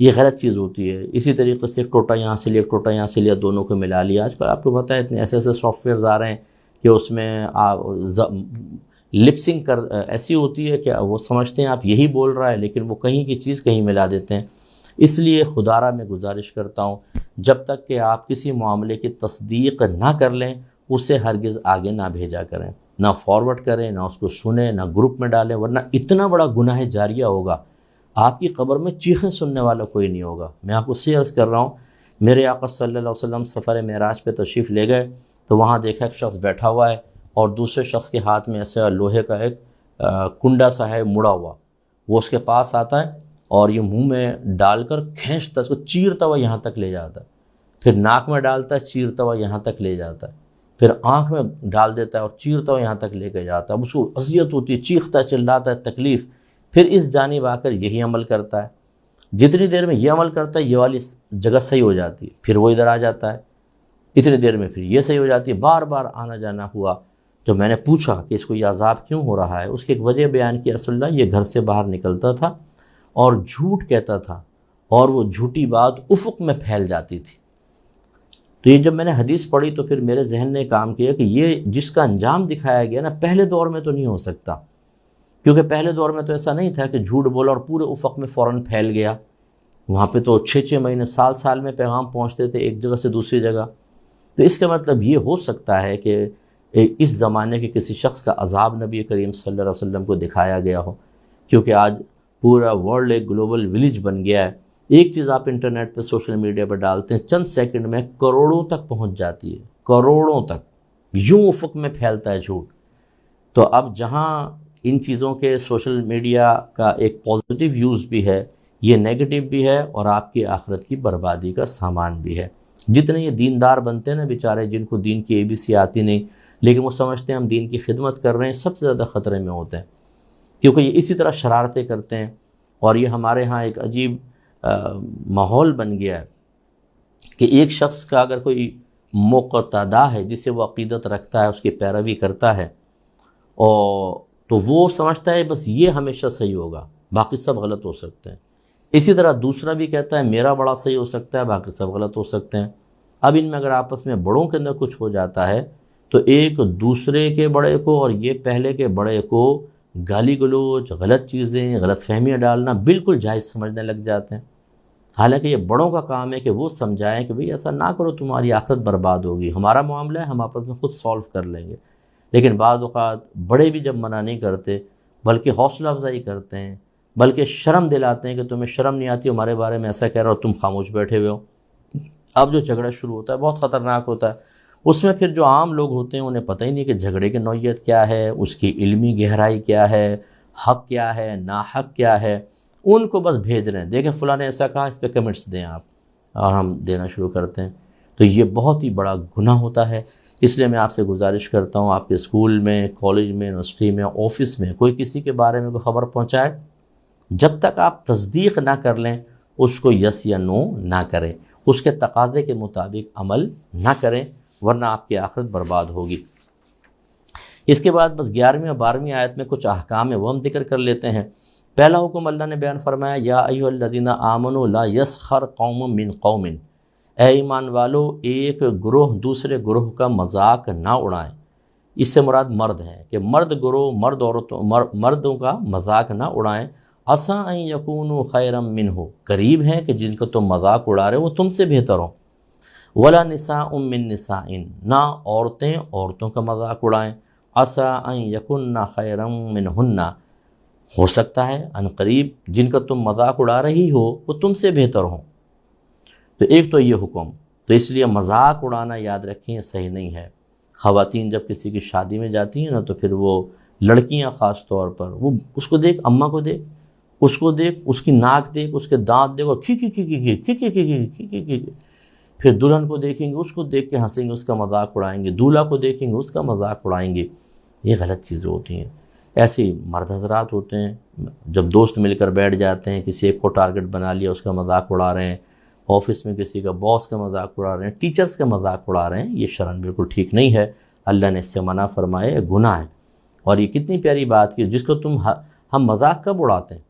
یہ غلط چیز ہوتی ہے۔ اسی طریقے سے ایک ٹوٹا یہاں سے لیا، ایک ٹوٹا یہاں سے لیا، دونوں کو ملا لیا۔ آج کل آپ کو پتہ ہے اتنے ایسے ایسے سافٹ ویئرز آ رہے ہیں کہ اس میں لپسنگ ایسی ہوتی ہے کہ وہ سمجھتے ہیں آپ یہی بول رہا ہے، لیکن وہ کہیں کی چیز کہیں ملا دیتے ہیں۔ اس لیے خدا را میں گزارش کرتا ہوں، جب تک کہ آپ کسی معاملے کی تصدیق نہ کر لیں، اسے ہرگز آگے نہ بھیجا کریں، نہ فارورڈ کریں، نہ اس کو سنیں، نہ گروپ میں ڈالیں، ورنہ اتنا بڑا گناہ جاریہ ہوگا، آپ کی قبر میں چیخیں سننے والا کوئی نہیں ہوگا۔ میں آپ کو سے عرض کر رہا ہوں، میرے آقا صلی اللہ علیہ وسلم سفر معراج پہ تشریف لے گئے تو وہاں دیکھا ایک شخص بیٹھا ہوا ہے اور دوسرے شخص کے ہاتھ میں ایسا لوہے کا ایک کنڈا سا ہے مڑا ہوا۔ وہ اس کے پاس آتا ہے اور یہ منہ میں ڈال کر کھینچتا ہے، اس کو چیرتا ہوا یہاں تک لے جاتا ہے، پھر ناک میں ڈالتا ہے، چیرتا ہوا یہاں تک لے جاتا ہے، پھر آنکھ میں ڈال دیتا ہے اور چیرتا ہوا یہاں تک لے کے جاتا ہے۔ اب اس کو اذیت ہوتی ہے، چیختا ہے، چلاتا ہے، تکلیف، پھر اس جانب آ کر یہی عمل کرتا ہے۔ جتنی دیر میں یہ عمل کرتا ہے یہ والی جگہ صحیح ہو جاتی ہے، پھر وہ ادھر آ جاتا ہے، اتنی دیر میں پھر یہ صحیح ہو جاتی ہے، بار بار آنا جانا ہوا۔ جب میں نے پوچھا کہ اس کو یہ عذاب کیوں ہو رہا ہے، اس کی ایک وجہ بیان کی، رسول اللہ یہ گھر سے باہر نکلتا تھا اور جھوٹ کہتا تھا اور وہ جھوٹی بات افق میں پھیل جاتی تھی۔ تو یہ جب میں نے حدیث پڑھی تو پھر میرے ذہن نے کام کیا کہ یہ جس کا انجام دکھایا گیا نا، پہلے دور میں تو نہیں ہو سکتا، کیونکہ پہلے دور میں تو ایسا نہیں تھا کہ جھوٹ بولا اور پورے افق میں فوراً پھیل گیا۔ وہاں پہ تو 6 مہینے، سال میں پیغام پہنچتے تھے ایک جگہ سے دوسری جگہ۔ تو اس کا مطلب یہ ہو سکتا ہے کہ اس زمانے کے کسی شخص کا عذاب نبی کریم صلی اللہ علیہ وسلم کو دکھایا گیا ہو، کیونکہ آج پورا ورلڈ ایک گلوبل ولیج بن گیا ہے۔ ایک چیز آپ انٹرنیٹ پہ، سوشل میڈیا پہ ڈالتے ہیں، چند سیکنڈ میں کروڑوں تک پہنچ جاتی ہے، کروڑوں تک، یوں افق میں پھیلتا ہے جھوٹ۔ تو اب جہاں ان چیزوں کے سوشل میڈیا کا ایک پازیٹیو یوز بھی ہے، یہ نیگیٹو بھی ہے، اور آپ کی آخرت کی بربادی کا سامان بھی ہے۔ جتنے یہ دیندار بنتے ہیں نا بیچارے، جن کو دین کی ABC آتی نہیں، لیکن وہ سمجھتے ہیں ہم دین کی خدمت کر رہے ہیں، سب سے زیادہ خطرے میں ہوتے ہیں، کیونکہ یہ اسی طرح شرارتیں کرتے ہیں۔ اور یہ ہمارے ہاں ایک عجیب ماحول بن گیا ہے کہ ایک شخص کا اگر کوئی مقتدا ہے جسے وہ عقیدت رکھتا ہے، اس کی پیروی کرتا ہے، اور تو وہ سمجھتا ہے بس یہ ہمیشہ صحیح ہوگا، باقی سب غلط ہو سکتے ہیں۔ اسی طرح دوسرا بھی کہتا ہے میرا بڑا صحیح ہو سکتا ہے، باقی سب غلط ہو سکتے ہیں۔ اب ان میں اگر آپس میں بڑوں کے اندر کچھ ہو جاتا ہے تو ایک دوسرے کے بڑے کو اور یہ پہلے کے بڑے کو گالی گلوچ، غلط چیزیں، غلط فہمیاں ڈالنا بالکل جائز سمجھنے لگ جاتے ہیں، حالانکہ یہ بڑوں کا کام ہے کہ وہ سمجھائیں کہ بھئی ایسا نہ کرو، تمہاری آخرت برباد ہوگی، ہمارا معاملہ ہے، ہم آپس میں خود سولو کر لیں گے۔ لیکن بعض اوقات بڑے بھی جب منع نہیں کرتے بلکہ حوصلہ افزائی کرتے ہیں، بلکہ شرم دلاتے ہیں کہ تمہیں شرم نہیں آتی، ہمارے بارے میں ایسا کہہ رہا ہو، تم خاموش بیٹھے ہوئے ہو۔ اب جو جھگڑا شروع ہوتا ہے بہت خطرناک ہوتا ہے۔ اس میں پھر جو عام لوگ ہوتے ہیں انہیں پتہ ہی نہیں کہ جھگڑے کی نوعیت کیا ہے، اس کی علمی گہرائی کیا ہے، حق کیا ہے، ناحق کیا ہے، ان کو بس بھیج رہے ہیں، دیکھیں فلاں نے ایسا کہا، اس پہ کمنٹس دیں آپ، اور ہم دینا شروع کرتے ہیں۔ تو یہ بہت ہی بڑا گناہ ہوتا ہے۔ اس لیے میں آپ سے گزارش کرتا ہوں، آپ کے اسکول میں، کالج میں، یونیورسٹی میں، آفس میں کوئی کسی کے بارے میں کوئی خبر پہنچائے، جب تک آپ تصدیق نہ کر لیں اس کو یس یا نو نہ کریں، اس کے تقاضے کے مطابق عمل نہ کریں، ورنہ آپ کی آخرت برباد ہوگی۔ اس کے بعد بس 11ویں اور 12ویں آیت میں کچھ احکام ہیں، وہ ہم ذکر کر لیتے ہیں۔ پہلا حکم اللہ نے بیان فرمایا، یا ایھا الذین آمنوا لا یسخر قوم من قوم، اے ایمان والو ایک گروہ دوسرے گروہ کا مذاق نہ اڑائیں۔ اس سے مراد مرد ہیں کہ مرد گروہ مردوں کا مذاق نہ اڑائیں۔ عسیٰ ان یکونوا خیرا منہ، قریب ہیں کہ جن کو تم مذاق اڑا رہے ہو وہ تم سے بہتر ہو۔ ولا نساء من نساء، نہ عورتیں عورتوں کا مذاق اڑائیں۔ عسیٰ ان یکن خیرا منہن، ہو سکتا ہے ان قریب جن کا تم مذاق اڑا رہی ہو وہ تم سے بہتر ہوں۔ تو ایک تو یہ حکم، تو اس لیے مذاق اڑانا یاد رکھیں صحیح نہیں ہے۔ خواتین جب کسی کی شادی میں جاتی ہیں نا تو پھر وہ لڑکیاں خاص طور پر، وہ اس کو دیکھ، اماں کو دیکھ، اس کو دیکھ، اس کی ناک دیکھ، اس کے دانت دیکھ، اور کھی کھی کھی کھی کھی کھی کھی کھی کھی، پھر دلہن کو دیکھیں گے، اس کو دیکھ کے ہنسیں گے، اس کا مذاق اڑائیں گے، دولہا کو دیکھیں گے، اس کا مذاق اڑائیں گے۔ یہ غلط چیزیں ہوتی ہیں۔ ایسے ہی مرد حضرات ہوتے ہیں، جب دوست مل کر بیٹھ جاتے ہیں، کسی ایک کو ٹارگٹ بنا لیا، اس کا مذاق اڑا رہے ہیں، آفس میں کسی کا باس کا مذاق اڑا رہے ہیں، ٹیچرز کا مذاق اڑا رہے ہیں، یہ شرعاً بالکل ٹھیک نہیں ہے، اللہ نے اس سے منع فرمائے، گناہ ہے۔ اور یہ کتنی پیاری بات کی، جس کو ہم مذاق کب اڑاتے ہیں؟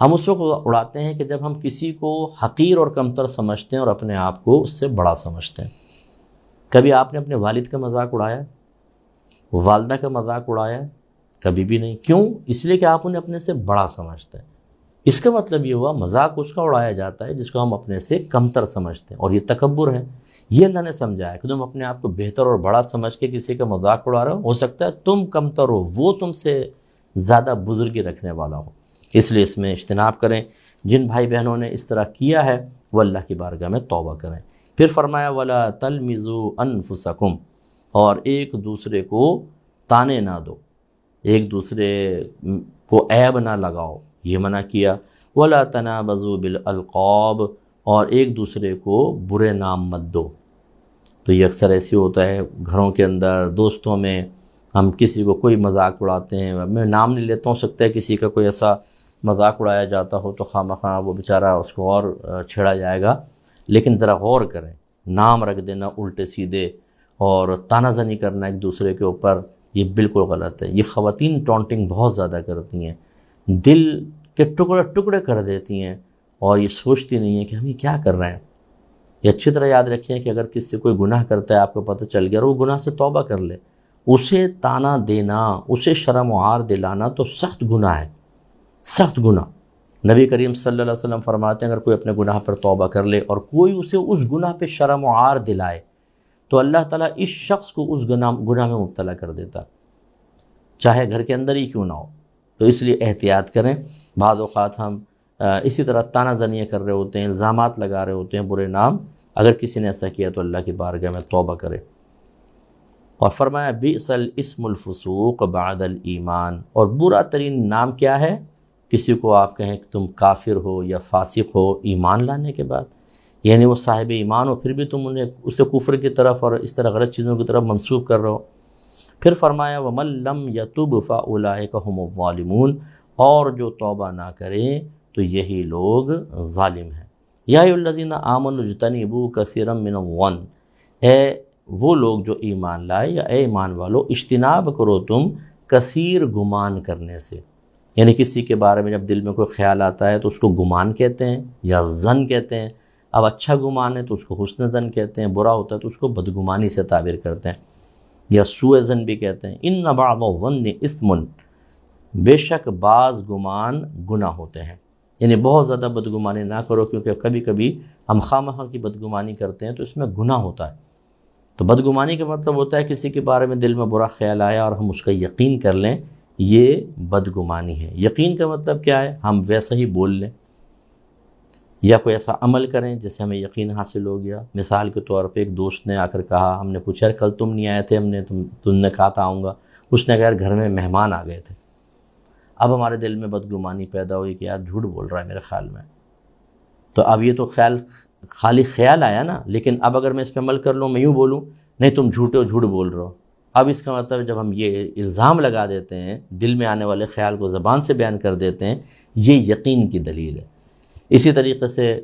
ہم اس وقت اڑاتے ہیں کہ جب ہم کسی کو حقیر اور کمتر سمجھتے ہیں اور اپنے آپ کو اس سے بڑا سمجھتے ہیں۔ کبھی آپ نے اپنے والد کا مذاق اڑایا، والدہ کا مذاق اڑایا؟ کبھی بھی نہیں۔ کیوں؟ اس لیے کہ آپ انہیں اپنے سے بڑا سمجھتے ہیں۔ اس کا مطلب یہ ہوا مذاق اس کا اڑایا جاتا ہے جس کو ہم اپنے سے کمتر سمجھتے ہیں، اور یہ تکبر ہے۔ یہ اللہ نے سمجھایا کہ تم اپنے آپ کو بہتر اور بڑا سمجھ کے کسی کا مذاق اڑا رہے ہو سکتا ہے تم کمتر ہو، وہ تم سے زیادہ بزرگی رکھنے والا ہو۔ اس لیے اس میں اجتناب کریں۔ جن بھائی بہنوں نے اس طرح کیا ہے وہ اللہ کی بارگاہ میں توبہ کریں۔ پھر فرمایا وَلَا تَلْمِزُوا أَنفُسَكُمْ، اور ایک دوسرے کو تانے نہ دو، ایک دوسرے کو عیب نہ لگاؤ، یہ منع کیا۔ وَلَا تَنَابَزُوا بِالْأَلْقَابِ، اور ایک دوسرے کو برے نام مت دو۔ تو یہ اکثر ایسے ہوتا ہے گھروں کے اندر، دوستوں میں، ہم کسی کو کوئی مذاق اڑاتے ہیں، میں نام نہیں لیتا ہوں، سکتا ہے کسی کا کوئی ایسا مذاق اڑایا جاتا ہو تو خواہ وہ بیچارہ اس کو اور چھیڑا جائے گا، لیکن ذرا غور کریں، نام رکھ دینا الٹے سیدھے اور تانا زنی کرنا ایک دوسرے کے اوپر، یہ بالکل غلط ہے۔ یہ خواتین ٹونٹنگ بہت زیادہ کرتی ہیں، دل کے ٹکڑے ٹکڑے کر دیتی ہیں اور یہ سوچتی نہیں ہیں کہ ہم یہ کیا کر رہے ہیں۔ یہ اچھی طرح یاد رکھیں کہ اگر کسی سے کوئی گناہ کرتا ہے، آپ کو پتہ چل گیا اور وہ گناہ سے توبہ کر لے، اسے تانا دینا، اسے شرم و عار دلانا تو سخت گناہ ہے، سخت گناہ۔ نبی کریم صلی اللہ علیہ وسلم فرماتے ہیں اگر کوئی اپنے گناہ پر توبہ کر لے اور کوئی اسے اس گناہ پہ شرم و عار دلائے تو اللہ تعالیٰ اس شخص کو اس گناہ میں مبتلا کر دیتا، چاہے گھر کے اندر ہی کیوں نہ ہو۔ تو اس لیے احتیاط کریں۔ بعض اوقات ہم اسی طرح تانا زنیاں کر رہے ہوتے ہیں، الزامات لگا رہے ہوتے ہیں، برے نام۔ اگر کسی نے ایسا کیا تو اللہ کی بارگاہ میں توبہ کرے۔ اور فرمایا بئس الاسم الفسوق بعد الایمان، اور برا ترین نام کیا ہے؟ کسی کو آپ کہیں کہ تم کافر ہو یا فاسق ہو ایمان لانے کے بعد، یعنی وہ صاحب ایمان ہو پھر بھی تم انہیں اسے کفر کی طرف اور اس طرح غلط چیزوں کی طرف منسوب کر رہے ہو۔ پھر فرمایا وَمَن لَّمْ يَتُبْ فَأُولَٰئِكَ هُمُ الظَّالِمُونَ، اور جو توبہ نہ کریں تو یہی لوگ ظالم ہیں۔ یا ایھا الذین آمنوا اجتنبوا کثیرا من الظن، اے وہ لوگ جو ایمان لائے، یا اے ایمان والو اجتناب کرو تم کثیر گمان کرنے سے، یعنی کسی کے بارے میں جب دل میں کوئی خیال آتا ہے تو اس کو گمان کہتے ہیں یا ظن کہتے ہیں۔ اب اچھا گمان ہے تو اس کو حسن ظن کہتے ہیں، برا ہوتا ہے تو اس کو بدگمانی سے تعبیر کرتے ہیں یا سوء ظن بھی کہتے ہیں۔ ان بعض الظن اثم، بے شک بعض گمان گناہ ہوتے ہیں، یعنی بہت زیادہ بدگمانی نہ کرو، کیونکہ کبھی کبھی ہم خواہ کی بدگمانی کرتے ہیں تو اس میں گناہ ہوتا ہے۔ تو بدگمانی کا مطلب ہوتا ہے کسی کے بارے میں دل میں برا خیال آیا اور ہم اس کا یقین کر لیں، یہ بدگمانی ہے۔ یقین کا مطلب کیا ہے؟ ہم ویسا ہی بول لیں یا کوئی ایسا عمل کریں جیسے ہمیں یقین حاصل ہو گیا۔ مثال کے طور پہ ایک دوست نے آ کر کہا، ہم نے پوچھا کل تم نہیں آئے تھے، تم نے کہا تھا آؤں گا، اس نے کہا گھر میں مہمان آ گئے تھے۔ اب ہمارے دل میں بدگمانی پیدا ہوئی کہ یار جھوٹ بول رہا ہے میرے خیال میں، تو اب یہ تو خالی خیال آیا نا، لیکن اب اگر میں اس پہ عمل کر لوں، میں یوں بولوں نہیں تم جھوٹے ہو، جھوٹ بول رہے ہو، اب اس کا مطلب جب ہم یہ الزام لگا دیتے ہیں، دل میں آنے والے خیال کو زبان سے بیان کر دیتے ہیں، یہ یقین کی دلیل ہے۔ اسی طریقے سے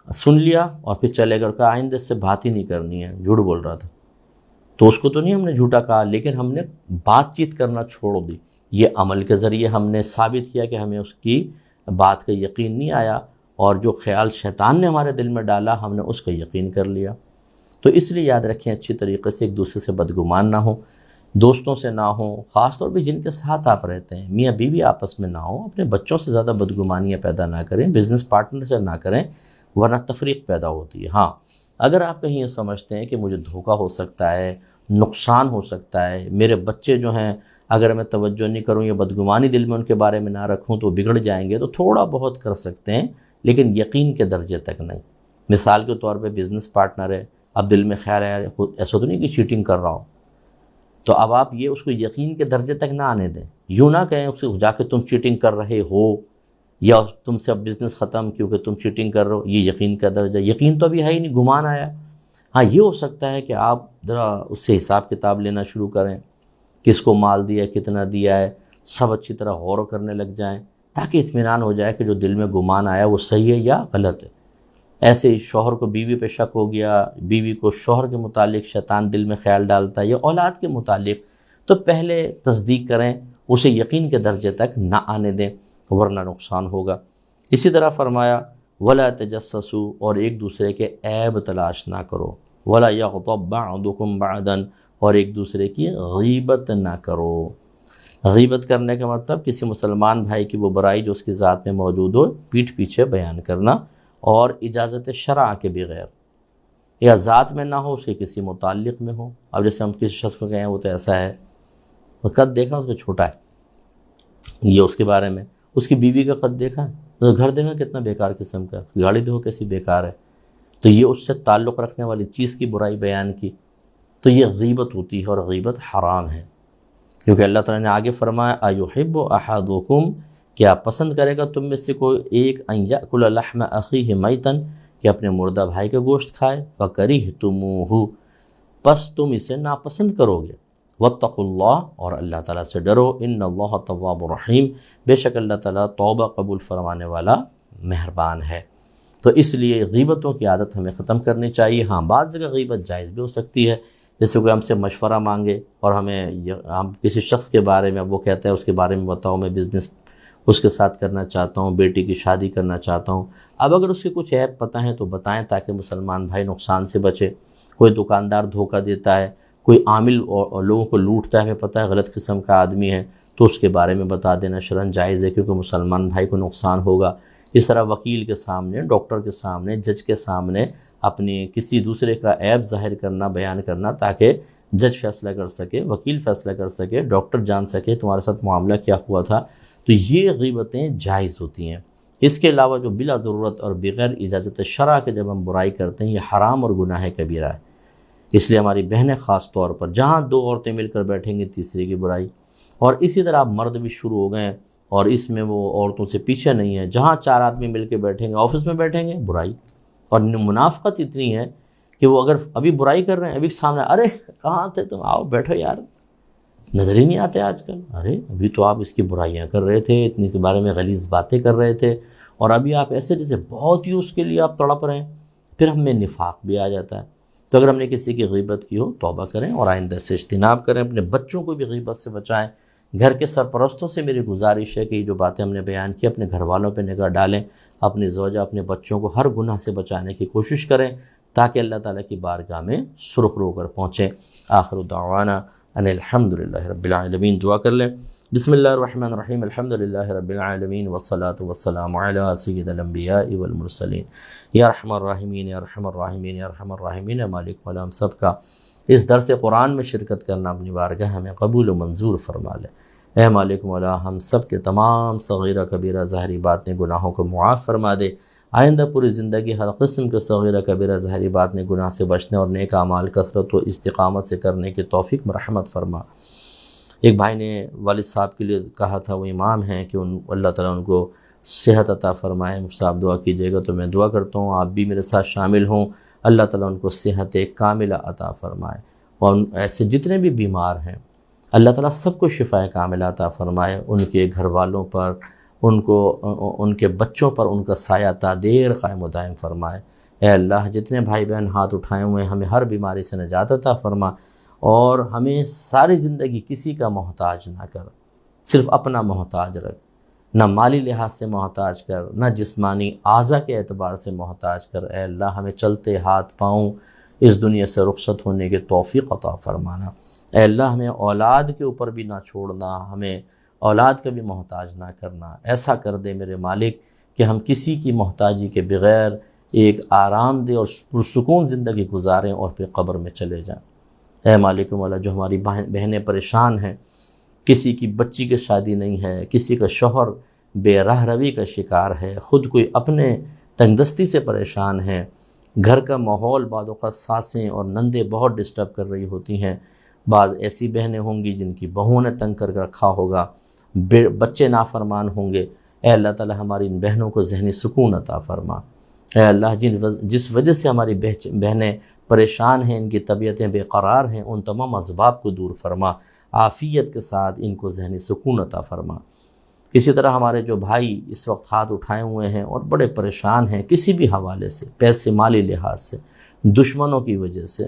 سن لیا اور پھر چلے گا اور کہا آئندہ سے بات ہی نہیں کرنی ہے، جھوٹ بول رہا تھا، تو اس کو تو نہیں ہم نے جھوٹا کہا، لیکن ہم نے بات چیت کرنا چھوڑ دی۔ یہ عمل کے ذریعے ہم نے ثابت کیا کہ ہمیں اس کی بات کا یقین نہیں آیا، اور جو خیال شیطان نے ہمارے دل میں ڈالا ہم نے اس کا یقین کر لیا۔ تو اس لیے یاد رکھیں اچھی طریقے سے ایک دوسرے سے بدگمان نہ ہوں، دوستوں سے نہ ہوں، خاص طور پہ جن کے ساتھ آپ رہتے ہیں، میاں بیوی آپس میں نہ ہوں، اپنے بچوں سے زیادہ بدگمانیاں پیدا نہ کریں، بزنس پارٹنر سے نہ کریں، ورنہ تفریق پیدا ہوتی ہے۔ ہاں اگر آپ کہیں یہ سمجھتے ہیں کہ مجھے دھوکہ ہو سکتا ہے، نقصان ہو سکتا ہے، میرے بچے جو ہیں اگر میں توجہ نہیں کروں یا بدگمانی دل میں ان کے بارے میں نہ رکھوں تو بگڑ جائیں گے، تو تھوڑا بہت کر سکتے ہیں، لیکن یقین کے درجے تک نہیں۔ مثال کے طور پہ بزنس پارٹنر ہے، اب دل میں خیال ہے ایسا تو نہیں کہ چیٹنگ کر رہا ہو، تو اب آپ یہ اس کو یقین کے درجے تک نہ آنے دیں۔ یوں نہ کہیں اس کو جا کے تم چیٹنگ کر رہے ہو یا تم سے اب بزنس ختم کیونکہ تم چیٹنگ کر رہے ہو، یہ یقین کا درجہ، یقین تو ابھی ہے ہی نہیں، گمان آیا۔ ہاں یہ ہو سکتا ہے کہ آپ ذرا اس سے حساب کتاب لینا شروع کریں، کس کو مال دیا، کتنا دیا ہے، سب اچھی طرح غور کرنے لگ جائیں، تاکہ اطمینان ہو جائے کہ جو دل میں گمان آیا وہ صحیح ہے یا غلط ہے۔ ایسے ہی شوہر کو بیوی پہ شک ہو گیا، بیوی کو شوہر کے متعلق شیطان دل میں خیال ڈالتا ہے یا اولاد کے متعلق، تو پہلے تصدیق کریں، اسے یقین کے درجے تک نہ آنے دیں ورنہ نقصان ہوگا۔ اسی طرح فرمایا ولا تجسسوا، اور ایک دوسرے کے عیب تلاش نہ کرو، ولا یغتب بعضکم بعضا، اور ایک دوسرے کی غیبت نہ کرو۔ غیبت کرنے کا مطلب کسی مسلمان بھائی کی وہ برائی جو اس کی ذات میں موجود ہو پیٹھ پیچھے بیان کرنا، اور اجازت شرع کے بغیر، یا ذات میں نہ ہو اس کے کسی متعلق میں ہو۔ اب جیسے ہم کسی شخص کو کہیں وہ تو ایسا ہے، وہ قد دیکھا اس کا چھوٹا ہے، یہ اس کے بارے میں۔ اس کی بیوی کا قد دیکھا، اس کا گھر دیکھا کتنا بیکار قسم کا، گاڑی دیکھو کیسی بیکار ہے، تو یہ اس سے تعلق رکھنے والی چیز کی برائی بیان کی، تو یہ غیبت ہوتی ہے، اور غیبت حرام ہے، کیونکہ اللہ تعالیٰ نے آگے فرمایا ایحب احدکم، کیا پسند کرے گا تم میں سے کوئی ایک ان یأکل لحم اخیہ میتا، کہ اپنے مردہ بھائی کا گوشت کھائے، فکرہتموہ، پس تم اسے ناپسند کرو گے، واتقوا اللہ، اور اللہ تعالیٰ سے ڈرو، ان اللہ تواب رحیم، بے شک اللہ تعالیٰ توبہ قبول فرمانے والا مہربان ہے۔ تو اس لیے غیبتوں کی عادت ہمیں ختم کرنی چاہیے۔ ہاں بعض جگہ غیبت جائز بھی ہو سکتی ہے، جیسے کوئی ہم سے مشورہ مانگے اور ہم کسی شخص کے بارے میں، وہ کہتا ہے اس کے بارے میں بتاؤ، میں بزنس اس کے ساتھ کرنا چاہتا ہوں، بیٹی کی شادی کرنا چاہتا ہوں۔ اب اگر اس کے کچھ عیب پتہ ہیں تو بتائیں، تاکہ مسلمان بھائی نقصان سے بچے۔ کوئی دکاندار دھوکہ دیتا ہے، کوئی عامل اور لوگوں کو لوٹتا ہے، ہمیں پتہ ہے غلط قسم کا آدمی ہے، تو اس کے بارے میں بتا دینا شرعاً جائز ہے، کیونکہ مسلمان بھائی کو نقصان ہوگا۔ اس طرح وکیل کے سامنے، ڈاکٹر کے سامنے، جج کے سامنے اپنی کسی دوسرے کا عیب ظاہر کرنا، بیان کرنا، تاکہ جج فیصلہ کر سکے، وکیل فیصلہ کر سکے، ڈاکٹر جان سکے تمہارے ساتھ معاملہ کیا ہوا تھا، تو یہ غیبتیں جائز ہوتی ہیں۔ اس کے علاوہ جو بلا ضرورت اور بغیر اجازت شرع کے جب ہم برائی کرتے ہیں، یہ حرام اور گناہ کبیرہ ہے۔ اس لیے ہماری بہنیں خاص طور پر، جہاں دو عورتیں مل کر بیٹھیں گی تیسری کی برائی، اور اسی طرح مرد بھی شروع ہو گئے ہیں، اور اس میں وہ عورتوں سے پیچھے نہیں ہے، جہاں چار آدمی مل کے بیٹھیں گے، آفس میں بیٹھیں گے، برائی۔ اور منافقت اتنی ہے کہ وہ اگر ابھی برائی کر رہے ہیں، ابھی سامنے، ارے کہاں تھے تم، آؤ بیٹھو یار، نظر ہی نہیں آتے آج کل، ارے ابھی تو آپ اس کی برائیاں کر رہے تھے، اتنی کے بارے میں غلیظ باتیں کر رہے تھے، اور ابھی آپ ایسے جیسے بہت ہی اس کے لیے آپ تڑپ رہے ہیں۔ پھر ہم میں نفاق بھی آ جاتا ہے۔ تو اگر ہم نے کسی کی غیبت کی ہو، توبہ کریں اور آئندہ سے اجتناب کریں، اپنے بچوں کو بھی غیبت سے بچائیں۔ گھر کے سرپرستوں سے میری گزارش ہے کہ یہ جو باتیں ہم نے بیان کی، اپنے گھر والوں پہ نگاہ ڈالیں، اپنی زوجہ، اپنے بچوں کو ہر گناہ سے بچانے کی کوشش کریں، تاکہ اللہ تعالیٰ کی بارگاہ میں سرخرو کر پہنچیں۔ آخر دعوانا ان الحمدللہ رب العالمین۔ دعا کر لیں۔ بسم اللہ الرحمن الرحیم، الحمدللہ رب العالمین، والصلاة والسلام علی سید الانبیاء والمرسلین۔ یا ارحم الراحمین، یا ارحم الراحمین، یا ارحم الراحمین، یا مالک مولا ہم سب کا اس درس قرآن میں شرکت کرنا اپنی بارگاہ ہمیں قبول و منظور فرما لے۔ اے مالک مولا ہم سب کے تمام صغیرہ کبیرہ ظاہری باطنی گناہوں کو معاف فرما دے۔ آئندہ پوری زندگی ہر قسم کے صغیرہ کبیرہ ظاہری باطنی گناہ سے بچنے اور نیک اعمال کثرت و استقامت سے کرنے کی توفیق مرحمت فرما۔ ایک بھائی نے والد صاحب کے لیے کہا تھا، وہ امام ہیں، کہ اللہ تعالیٰ ان کو صحت عطا فرمائے، مجھ سے آپ دعا کیجیے گا، تو میں دعا کرتا ہوں آپ بھی میرے ساتھ شامل ہوں، اللہ تعالیٰ ان کو صحت کاملہ عطا فرمائے، اور ایسے جتنے بھی بیمار ہیں اللہ تعالیٰ سب کو شفا کاملہ عطا فرمائے، ان کے گھر والوں پر، ان کے بچوں پر ان کا سایہ تا دیر قائم و دائم فرمائے۔ اے اللہ جتنے بھائی بہن ہاتھ اٹھائے ہوئے ہیں، ہمیں ہر بیماری سے نجات عطا فرما، اور ہمیں ساری زندگی کسی کا محتاج نہ کر، صرف اپنا محتاج رکھ، نہ مالی لحاظ سے محتاج کر، نہ جسمانی اعضاء کے اعتبار سے محتاج کر۔ اے اللہ ہمیں چلتے ہاتھ پاؤں اس دنیا سے رخصت ہونے کے توفیق عطا فرمانا۔ اے اللہ ہمیں اولاد کے اوپر بھی نہ چھوڑنا، ہمیں اولاد کا بھی محتاج نہ کرنا۔ ایسا کر دے میرے مالک کہ ہم کسی کی محتاجی کے بغیر ایک آرام دہ اور پرسکون زندگی گزاریں اور پھر قبر میں چلے جائیں۔ اے مالک مولا جو ہماری بہنیں پریشان ہیں، کسی کی بچی کی شادی نہیں ہے، کسی کا شوہر بے راہ روی کا شکار ہے، خود کوئی اپنے تنگ دستی سے پریشان ہے، گھر کا ماحول بعض اوقات ساسیں اور نندیں بہت ڈسٹرب کر رہی ہوتی ہیں، بعض ایسی بہنیں ہوں گی جن کی بہوؤں نے تنگ کر رکھا ہوگا، بچے نافرمان ہوں گے۔ اے اللہ تعالی ہماری ان بہنوں کو ذہنی سکون عطا فرما۔ اے اللہ جس وجہ سے ہماری بہنیں پریشان ہیں، ان کی طبیعتیں بے قرار ہیں، ان تمام اسباب کو دور فرما، عافیت کے ساتھ ان کو ذہنی سکون عطا فرما۔ اسی طرح ہمارے جو بھائی اس وقت ہاتھ اٹھائے ہوئے ہیں اور بڑے پریشان ہیں کسی بھی حوالے سے، پیسے مالی لحاظ سے، دشمنوں کی وجہ سے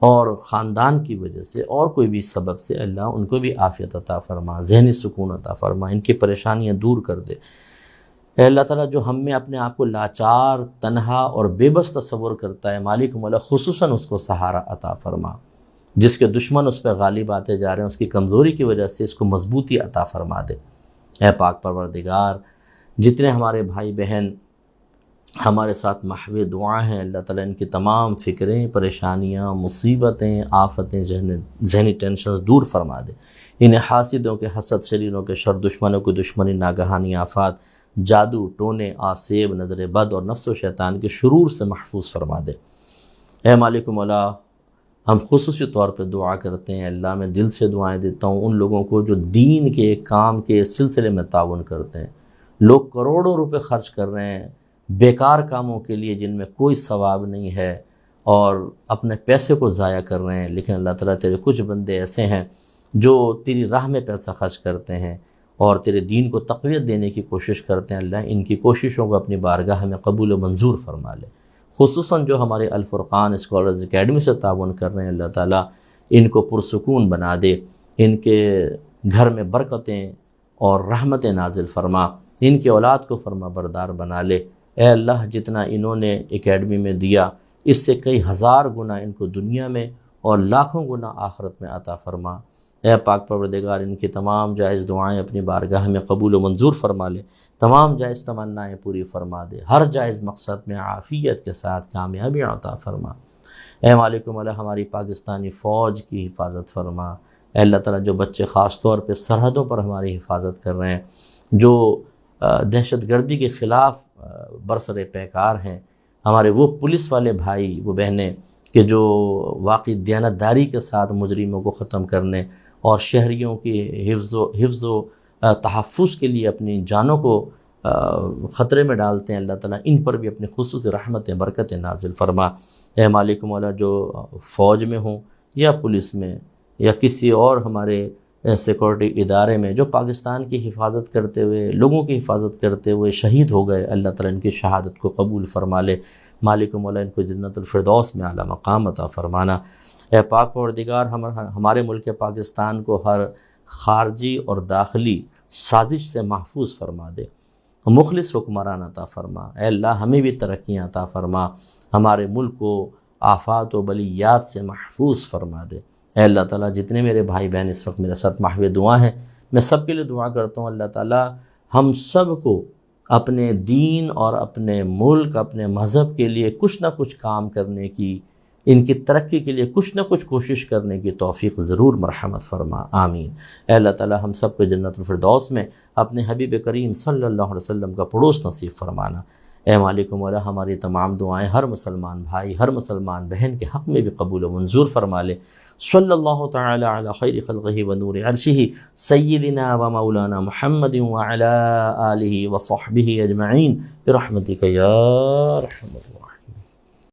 اور خاندان کی وجہ سے اور کوئی بھی سبب سے، اللہ ان کو بھی عافیت عطا فرما، ذہنی سکون عطا فرما، ان کی پریشانیاں دور کر دے۔ اے اللہ تعالیٰ جو ہم میں اپنے آپ کو لاچار، تنہا اور بے بس تصور کرتا ہے، مالک مولا خصوصاً اس کو سہارا عطا فرما۔ جس کے دشمن اس پہ غالب آتے جا رہے ہیں، اس کی کمزوری کی وجہ سے اس کو مضبوطی عطا فرما دے۔ اے پاک پروردگار، جتنے ہمارے بھائی بہن ہمارے ساتھ محو دعا ہیں، اللہ تعالیٰ ان کی تمام فکریں، پریشانیاں، مصیبتیں، آفتیں، ذہنی ٹینشنز دور فرما دے۔ انہیں حاسدوں کے حسد، شریروں کے شر، دشمنوں کو دشمنی، ناگہانی آفات، جادو ٹونے، آسیب، نظر بد اور نفس و شیطان کے شرور سے محفوظ فرما دے۔ اے مالک مولا، ہم خصوصی طور پہ دعا کرتے ہیں، اللہ میں دل سے دعائیں دیتا ہوں ان لوگوں کو جو دین کے کام کے سلسلے میں تعاون کرتے ہیں۔ لوگ کروڑوں روپے خرچ کر رہے ہیں بیکار کاموں کے لیے جن میں کوئی ثواب نہیں ہے، اور اپنے پیسے کو ضائع کر رہے ہیں، لیکن اللہ تعالیٰ تیرے کچھ بندے ایسے ہیں جو تیری راہ میں پیسہ خرچ کرتے ہیں اور تیرے دین کو تقویت دینے کی کوشش کرتے ہیں۔ اللہ ان کی کوششوں کو اپنی بارگاہ میں قبول و منظور فرما لے۔ خصوصاً جو ہمارے الفرقان اسکالرز اکیڈمی سے تعاون کر رہے ہیں، اللہ تعالیٰ ان کو پرسکون بنا دے، ان کے گھر میں برکتیں اور رحمتیں نازل فرما، ان کی اولاد کو فرما بردار بنا لے۔ اے اللہ، جتنا انہوں نے اکیڈمی میں دیا، اس سے کئی ہزار گنا ان کو دنیا میں اور لاکھوں گنا آخرت میں عطا فرما۔ اے پاک پروردگار، ان کی تمام جائز دعائیں اپنی بارگاہ میں قبول و منظور فرما لے، تمام جائز تمنائیں پوری فرما دے، ہر جائز مقصد میں عافیت کے ساتھ کامیابی عطا فرما۔ اے مالک مولا، ہماری پاکستانی فوج کی حفاظت فرما۔ اے اللہ تعالیٰ، جو بچے خاص طور پہ سرحدوں پر ہماری حفاظت کر رہے ہیں، جو دہشت گردی کے خلاف برسر پیکار ہیں، ہمارے وہ پولیس والے بھائی وہ بہنیں کہ جو واقعی دیانتداری کے ساتھ مجرموں کو ختم کرنے اور شہریوں کی حفظ و تحفظ کے لیے اپنی جانوں کو خطرے میں ڈالتے ہیں، اللہ تعالیٰ ان پر بھی اپنی خصوصی رحمتیں، برکتیں نازل فرما۔ اے مالک مولا، جو فوج میں ہوں یا پولیس میں یا کسی اور ہمارے سیکورٹی ادارے میں جو پاکستان کی حفاظت کرتے ہوئے، لوگوں کی حفاظت کرتے ہوئے شہید ہو گئے، اللہ تعالیٰ ان کی شہادت کو قبول فرما لے۔ مالک مولا، ان کو جنت الفردوس میں اعلیٰ مقام عطا فرمانا۔ اے پاک پروردگار، ہمارے ملک پاکستان کو ہر خارجی اور داخلی سازش سے محفوظ فرما دے، مخلص حکمران عطا فرما۔ اے اللہ، ہمیں بھی ترقیاں عطا فرما، ہمارے ملک کو آفات و بلیات سے محفوظ فرما دے۔ اے اللہ تعالیٰ، جتنے میرے بھائی بہن اس وقت میرے ساتھ محو دعا ہیں، میں سب کے لیے دعا کرتا ہوں، اللہ تعالیٰ ہم سب کو اپنے دین اور اپنے ملک، اپنے مذہب کے لیے کچھ نہ کچھ کام کرنے کی، ان کی ترقی کے لیے کچھ نہ کچھ کوشش کرنے کی توفیق ضرور مرحمت فرما، آمین۔ اے اللہ تعالیٰ، ہم سب کو جنت الفردوس میں اپنے حبیب کریم صلی اللہ علیہ وسلم کا پڑوس نصیب فرمانا۔ اے مالک مولا، ہماری تمام دعائیں ہر مسلمان بھائی، ہر مسلمان بہن کے حق میں بھی قبول و منظور فرما لے۔ صلی اللہ تعالی علی خیر خلقہ و نور عرشہ سیدنا و مولانا محمد وعلی آلہ و صحبہ اجمعین برحمتک یا ارحم الراحمین۔